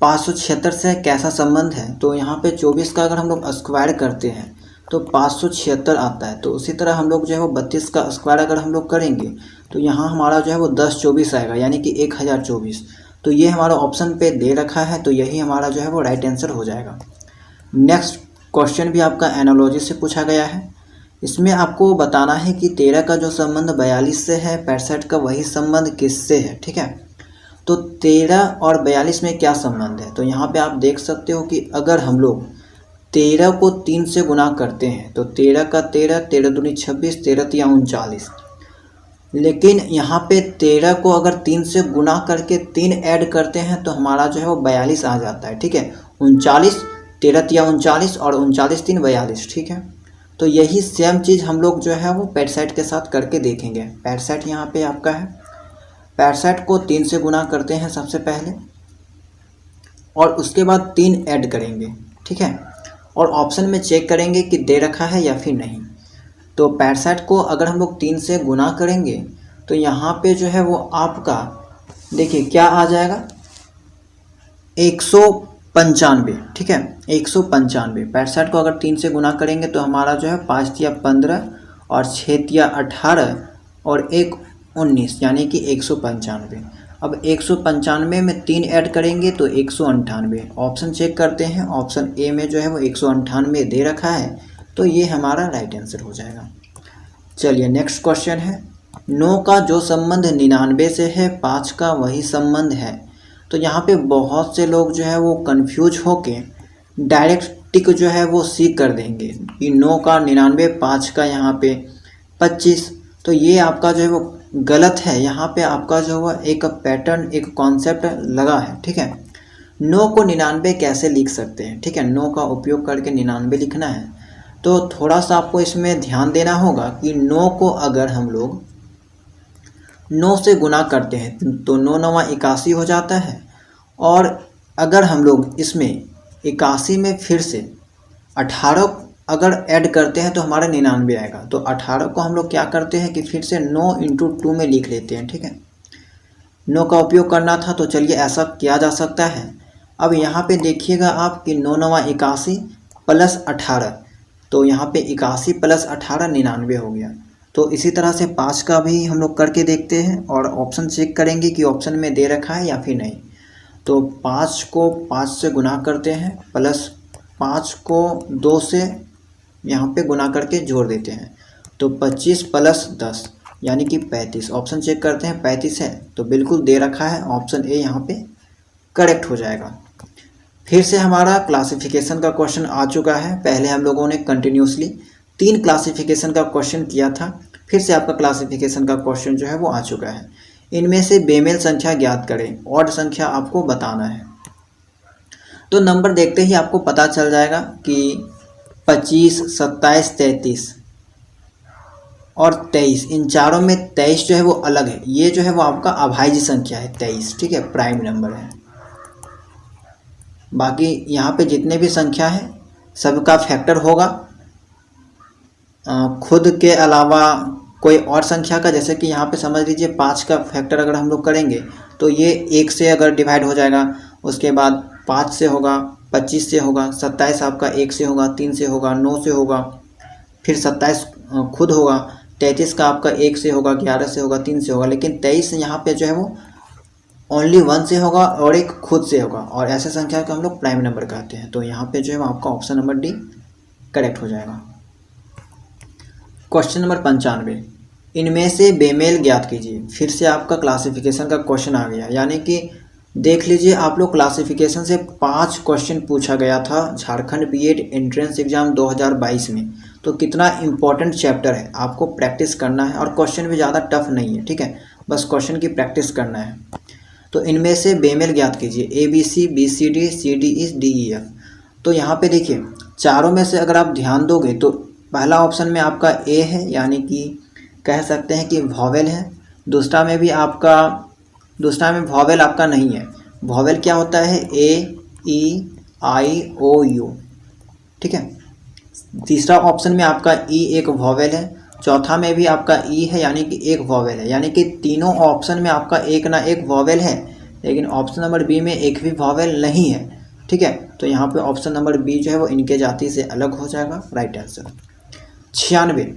576 से कैसा संबंध है, तो यहाँ पे 24 का अगर हम लोग स्क्वायर करते हैं तो 576 आता है, तो उसी तरह हम लोग जो है वो 32 का स्क्वायर अगर हम लोग करेंगे तो यहाँ हमारा जो है वो 10 24 आएगा, यानी कि 1024। तो ये हमारा ऑप्शन पे दे रखा है, तो यही हमारा जो है वो राइट आंसर हो जाएगा। नेक्स्ट क्वेश्चन भी आपका एनालॉजी से पूछा गया है इसमें आपको बताना है कि 13 का जो संबंध 42 से है, 65 का वही संबंध किससे है। ठीक है, तो 13 और 42 में क्या संबंध है, तो यहाँ पे आप देख सकते हो कि अगर हम लोग 13 को 3 से गुना करते हैं तो 13 का 13, 13 दूनी 26, 13 तिया 39। लेकिन यहाँ पे 13 को अगर 3 से गुना करके 3 ऐड करते हैं तो हमारा जो है वो 42 आ जाता है। ठीक है, 39, 13 तिया 39 और 39 3 42। ठीक है, तो यही सेम चीज़ हम लोग जो है वो 65 के साथ करके देखेंगे। 65 यहाँ पे आपका है, 65 को 3 से गुना करते हैं सबसे पहले और उसके बाद 3 ऐड करेंगे। ठीक है, और ऑप्शन में चेक करेंगे कि दे रखा है या फिर नहीं। तो 65 को अगर हम लोग 3 से गुना करेंगे तो यहाँ पे जो है वो आपका देखिए क्या आ जाएगा, 195। ठीक है, 195। 65 को अगर 3 से गुना करेंगे तो हमारा जो है 5 तिया 15 और 6 तिया 18 और 1 19 यानी कि 195। अब 195 में 3 ऐड करेंगे तो 198। ऑप्शन चेक करते हैं, ऑप्शन ए में जो है वो 198 दे रखा है, तो ये हमारा राइट आंसर हो जाएगा। चलिए नेक्स्ट क्वेश्चन है, 9 का जो संबंध 99 से है, 5 का वही संबंध है। तो यहाँ पे बहुत से लोग जो है वो कंफ्यूज होके डायरेक्ट टिक जो है वो सी कर देंगे कि 9 का 99, 5 का यहाँ पे 25। तो ये आपका जो है वो गलत है। यहाँ पे आपका जो है एक पैटर्न, एक कॉन्सेप्ट लगा है। ठीक है, 9 को 99 कैसे लिख सकते हैं। ठीक है, 9 का उपयोग करके 99 लिखना है, तो थोड़ा सा आपको इसमें ध्यान देना होगा कि 9 को अगर हम लोग 9 से गुना करते हैं तो 9 9 81 हो जाता है, और अगर हम लोग इसमें 81 में फिर से 18 अगर ऐड करते हैं तो हमारा 99 आएगा। तो 18 को हम लोग क्या करते हैं कि फिर से 9 × 2 में लिख लेते हैं। ठीक है, 9 का उपयोग करना था तो चलिए ऐसा किया जा सकता है। अब यहाँ पे देखिएगा आप कि 9 9 81 प्लस 18, तो यहाँ पे 81 प्लस 18 99 हो गया। तो इसी तरह से 5 का भी हम लोग करके देखते हैं और ऑप्शन चेक करेंगे कि ऑप्शन में दे रखा है या फिर नहीं। तो 5 को 5 से गुना करते हैं प्लस 5 को 2 से यहाँ पे गुना करके जोड़ देते हैं, तो 25 प्लस 10 यानी कि 35। ऑप्शन चेक करते हैं, 35 है तो बिल्कुल दे रखा है, ऑप्शन ए यहाँ पे करेक्ट हो जाएगा। फिर से हमारा क्लासिफिकेशन का क्वेश्चन आ चुका है। पहले हम लोगों ने कंटिन्यूसली 3 क्लासिफिकेशन का क्वेश्चन किया था, फिर से आपका क्लासिफिकेशन का क्वेश्चन जो है वो आ चुका है। इनमें से बेमेल संख्या ज्ञात करें, ऑड संख्या आपको बताना है। तो नंबर देखते ही आपको पता चल जाएगा कि 25, 27, 33 और 23, इन चारों में 23 जो है वो अलग है। ये जो है वो आपका अभाज्य संख्या है 23। ठीक है, प्राइम नंबर है। बाकी यहाँ पे जितने भी संख्या है सबका फैक्टर होगा खुद के अलावा कोई और संख्या का। जैसे कि यहाँ पे समझ लीजिए 5 का फैक्टर अगर हम लोग करेंगे तो ये 1 से अगर डिवाइड हो जाएगा, उसके बाद 5 से होगा, 25 से होगा, 27 आपका 1 से होगा, 3 से होगा, 9 से होगा, फिर 27 खुद होगा, 33 का आपका 1 से होगा, 11 से होगा, 3 से होगा। लेकिन 23 यहाँ पे जो है वो ओनली 1 से होगा और एक खुद से होगा, और ऐसे संख्या को हम लोग प्राइम नंबर कहते हैं। तो यहाँ पे जो है आपका ऑप्शन नंबर डी करेक्ट हो जाएगा। क्वेश्चन नंबर 95, इनमें से बेमेल ज्ञात कीजिए। फिर से आपका क्लासिफिकेशन का क्वेश्चन आ गया, यानी कि देख लीजिए आप लोग क्लासिफिकेशन से 5 क्वेश्चन पूछा गया था झारखंड बीएड एंट्रेंस एग्जाम 2022 में। तो कितना इंपॉर्टेंट चैप्टर है, आपको प्रैक्टिस करना है, और क्वेश्चन भी ज़्यादा टफ नहीं है। ठीक है, बस क्वेश्चन की प्रैक्टिस करना है। तो इनमें से बेमेल ज्ञात कीजिए, ABC, BCD, CD, DE, F। तो यहाँ पे देखिए चारों में से अगर आप ध्यान दोगे तो पहला ऑप्शन में आपका ए है, यानी कि कह सकते हैं कि वॉवेल है। दूसरा में वॉवेल आपका नहीं है। वॉवेल क्या होता है, A, E, I, O, U। ठीक है, तीसरा ऑप्शन में आपका E एक वॉवेल है। चौथा में भी आपका E है, यानी कि एक वॉवेल है। यानी कि तीनों ऑप्शन में आपका एक ना एक वॉवेल है, लेकिन ऑप्शन नंबर बी में एक भी वॉवेल नहीं है। ठीक है, तो यहाँ पे ऑप्शन नंबर बी जो है वो इनके जाति से अलग हो जाएगा, राइट आंसर। 96,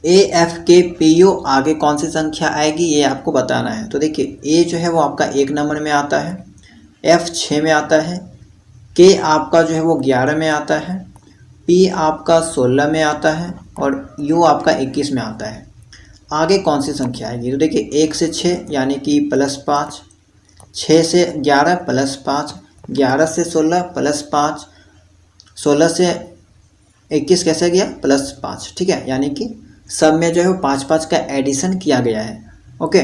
AFKPO आगे कौन सी संख्या आएगी ये आपको बताना है। तो देखिए A जो है वो आपका 1 नंबर में आता है, F 6 में आता है, K आपका जो है वो 11 में आता है, P आपका 16 में आता है और U आपका 21 में आता है। आगे कौन सी संख्या आएगी? तो देखिए 1 से 6 यानी कि +5, 6 से 11 +5, 11 से 16 +5, 16 से 21 कैसे गया? +5। ठीक है, यानी कि सब में जो है वो 5-5 का एडिशन किया गया है। ओके,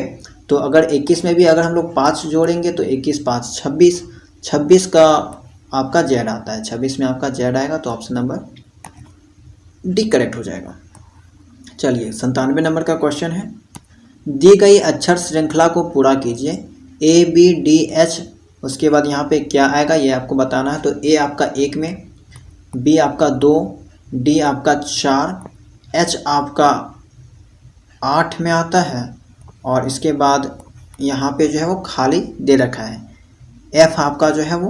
तो अगर 21 में भी अगर हम लोग 5 जोड़ेंगे तो 21 5 26, 26 का आपका जेड आता है, 26 में आपका जेड आएगा, तो ऑप्शन नंबर डी करेक्ट हो जाएगा। चलिए 97 नंबर का क्वेश्चन है, दी गई अक्षर श्रृंखला को पूरा कीजिए ABDH। उसके बाद यहाँ पे क्या आएगा ये आपको बताना है। तो A आपका 1 में, B आपका 2, D आपका 4, H आपका 8 में आता है और इसके बाद यहाँ पे जो है वो खाली दे रखा है। F आपका जो है वो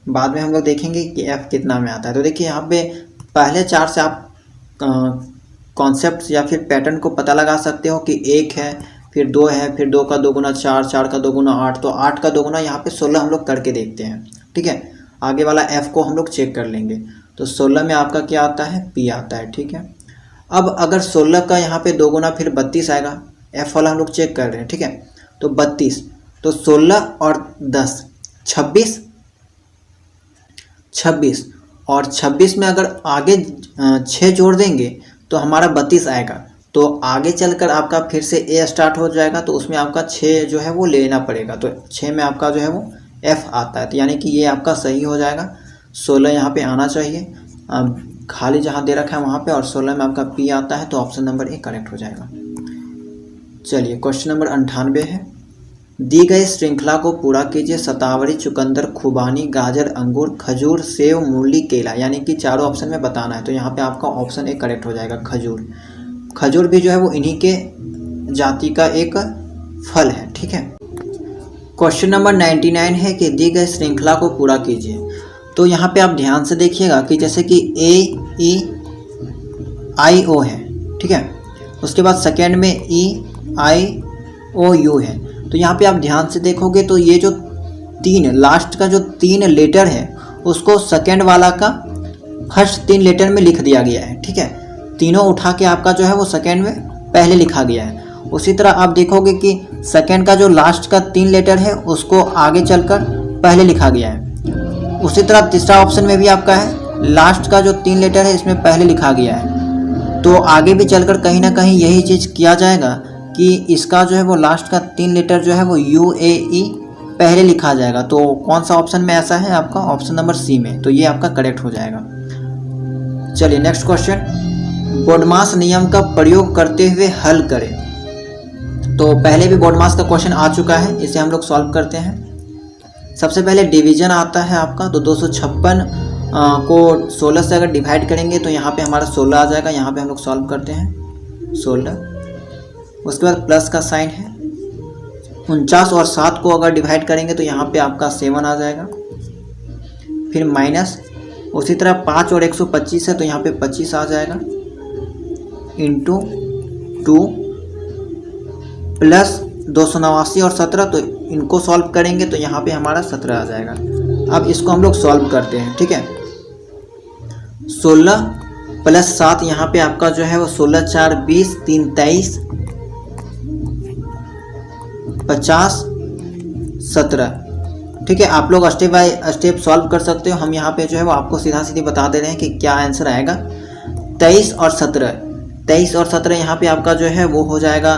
बाद में हम लोग देखेंगे कि F कितना में आता है। तो देखिए यहाँ पे पहले 4 से आप कॉन्सेप्ट या फिर पैटर्न को पता लगा सकते हो कि 1 है, फिर 2 है, फिर 2 का 2 गुना 4, 4 का 2 गुना 8, तो 8 का 2 गुना यहाँ पे 16 हम लोग करके देखते हैं। ठीक है, आगे वाला F को हम लोग चेक कर लेंगे। तो 16 में आपका क्या आता है? P आता है। ठीक है, अब अगर 16 का यहाँ पे 2 गुना फिर 32 आएगा, F वाला हम लोग चेक कर रहे हैं। ठीक है, तो 32, तो 16 और 10 26, 26 और 26 में अगर आगे 6 जोड़ देंगे तो हमारा 32 आएगा। तो आगे चलकर आपका फिर से A स्टार्ट हो जाएगा, तो उसमें आपका 6 जो है वो लेना पड़ेगा। तो 6 में आपका जो है वो F आता है, तो यानी कि ये आपका सही हो जाएगा। 16 यहाँ पे आना चाहिए, खाली जहाँ दे रखा है वहाँ पे, और 16 में आपका P आता है, तो ऑप्शन नंबर A करेक्ट हो जाएगा। चलिए क्वेश्चन नंबर 98 है, दी गई श्रृंखला को पूरा कीजिए शतावरी, चुकंदर, खुबानी, गाजर, अंगूर, खजूर, सेव, मूली, केला। यानी कि चारों ऑप्शन में बताना है। तो यहाँ पे आपका ऑप्शन A करेक्ट हो जाएगा, खजूर। खजूर भी जो है वो इन्हीं के जाति का एक फल है। ठीक है, क्वेश्चन नंबर 99 है कि दी गई श्रृंखला को पूरा कीजिए। तो यहाँ पे आप ध्यान से देखिएगा कि जैसे कि AEIO है। ठीक है, उसके बाद सेकेंड में EIOU है। तो यहाँ पे आप ध्यान से देखोगे तो ये जो 3 लास्ट का जो 3 लेटर है उसको सेकेंड वाला का फर्स्ट 3 लेटर में लिख दिया गया है। ठीक है, तीनों उठा के आपका जो है वो सेकेंड में पहले लिखा गया है। उसी तरह आप देखोगे कि सेकेंड का जो लास्ट का 3 लेटर है उसको आगे चलकर पहले लिखा गया है। उसी तरह तीसरा ऑप्शन में भी आपका है, लास्ट का जो 3 लेटर है इसमें पहले लिखा गया है। तो आगे भी चलकर कहीं ना कहीं यही चीज़ किया जाएगा कि इसका जो है वो लास्ट का 3 लेटर जो है वो UAE पहले लिखा जाएगा। तो कौन सा ऑप्शन में ऐसा है? आपका ऑप्शन नंबर C में, तो ये आपका करेक्ट हो जाएगा। चलिए नेक्स्ट क्वेश्चन, बोडमास नियम का प्रयोग करते हुए हल करें। तो पहले भी बोडमास का क्वेश्चन आ चुका है, इसे हम लोग सॉल्व करते हैं। सबसे पहले डिवीजन आता है आपका, तो 256 को 16 से अगर डिवाइड करेंगे तो यहाँ पे हमारा 16 आ जाएगा। यहाँ पे हम लोग सॉल्व करते हैं 16, उसके बाद प्लस का साइन है। 49 और 7 को अगर डिवाइड करेंगे तो यहाँ पे आपका 7 आ जाएगा, फिर माइनस। उसी तरह 5 और 125 है तो यहाँ पे 25 आ जाएगा, इंटू 2 प्लस 289 और 17, तो इनको सॉल्व करेंगे तो यहाँ पे हमारा 17 आ जाएगा। अब इसको हम लोग सॉल्व करते हैं। ठीक है, 16 प्लस 7 यहाँ पे आपका जो है वो 16 4 20, 3 23, 50 17। ठीक है, आप लोग स्टेप बाय स्टेप सॉल्व कर सकते हो। हम यहाँ पे जो है वो आपको सीधा सीधी बता दे रहे हैं कि क्या आंसर आएगा। 23 और 17 यहाँ पे आपका जो है वो हो जाएगा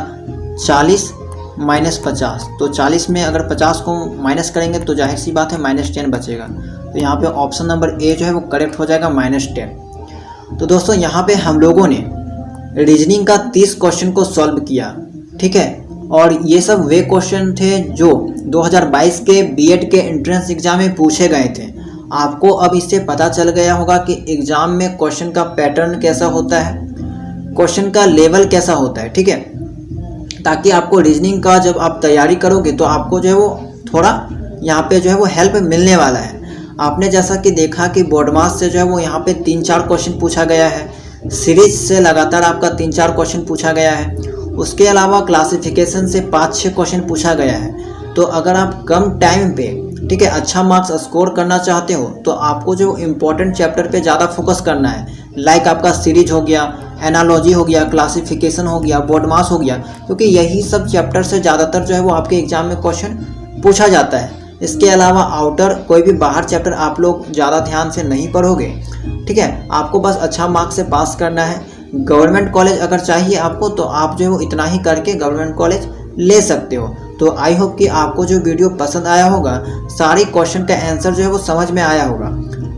40 माइनस 50। तो 40 में अगर 50 को माइनस करेंगे तो जाहिर सी बात है -10 बचेगा। तो यहाँ पे ऑप्शन नंबर A जो है वो करेक्ट हो जाएगा, -10। तो दोस्तों यहाँ पे हम लोगों ने रीजनिंग का 30 क्वेश्चन को सॉल्व किया। ठीक है, और ये सब वे क्वेश्चन थे जो 2022 के बीएड के एंट्रेंस एग्जाम में पूछे गए थे। आपको अब इससे पता चल गया होगा कि एग्जाम में क्वेश्चन का पैटर्न कैसा होता है, क्वेश्चन का लेवल कैसा होता है। ठीक है, ताकि आपको रीजनिंग का जब आप तैयारी करोगे तो आपको जो है वो थोड़ा यहाँ पे जो है वो हेल्प मिलने वाला है। आपने जैसा कि देखा कि बोर्डमास से जो है वो यहाँ पे 3-4 क्वेश्चन पूछा गया है, सीरीज से लगातार आपका 3-4 क्वेश्चन पूछा गया है, उसके अलावा क्लासिफिकेशन से 5-6 क्वेश्चन पूछा गया है। तो अगर आप कम टाइम पे ठीक है, अच्छा मार्क्स स्कोर करना चाहते हो तो आपको जो इम्पोर्टेंट चैप्टर पे ज़्यादा फोकस करना है। लाइक आपका सीरीज हो गया, एनालॉजी हो गया, क्लासिफिकेशन हो गया, बोर्ड मास हो गया, क्योंकि यही सब चैप्टर से ज़्यादातर जो है वो आपके एग्जाम में क्वेश्चन पूछा जाता है। इसके अलावा आउटर कोई भी बाहर चैप्टर आप लोग ज़्यादा ध्यान से नहीं पढ़ोगे। ठीक है, आपको बस अच्छा मार्क्स से पास करना है। गवर्नमेंट कॉलेज अगर चाहिए आपको तो आप जो है वो इतना ही करके गवर्नमेंट कॉलेज ले सकते हो। तो आई होप कि आपको जो वीडियो पसंद आया होगा, सारी क्वेश्चन का आंसर जो है वो समझ में आया होगा।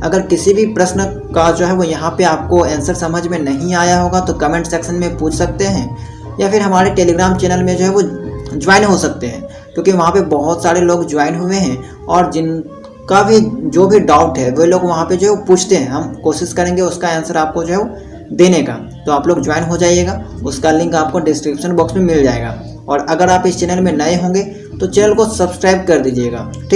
अगर किसी भी प्रश्न का जो है वो यहाँ पे आपको आंसर समझ में नहीं आया होगा तो कमेंट सेक्शन में पूछ सकते हैं, या फिर हमारे टेलीग्राम चैनल में जो है वो ज्वाइन हो सकते हैं, क्योंकि वहाँ पे बहुत सारे लोग ज्वाइन हुए हैं और जिनका भी जो भी डाउट है वे लोग वहाँ पे जो पूछते हैं। हम कोशिश करेंगे उसका आंसर आपको जो है देने का। तो आप लोग ज्वाइन हो जाइएगा, उसका लिंक आपको डिस्क्रिप्शन बॉक्स में मिल जाएगा। और अगर आप इस चैनल में नए होंगे तो चैनल को सब्सक्राइब कर दीजिएगा। ठीक है।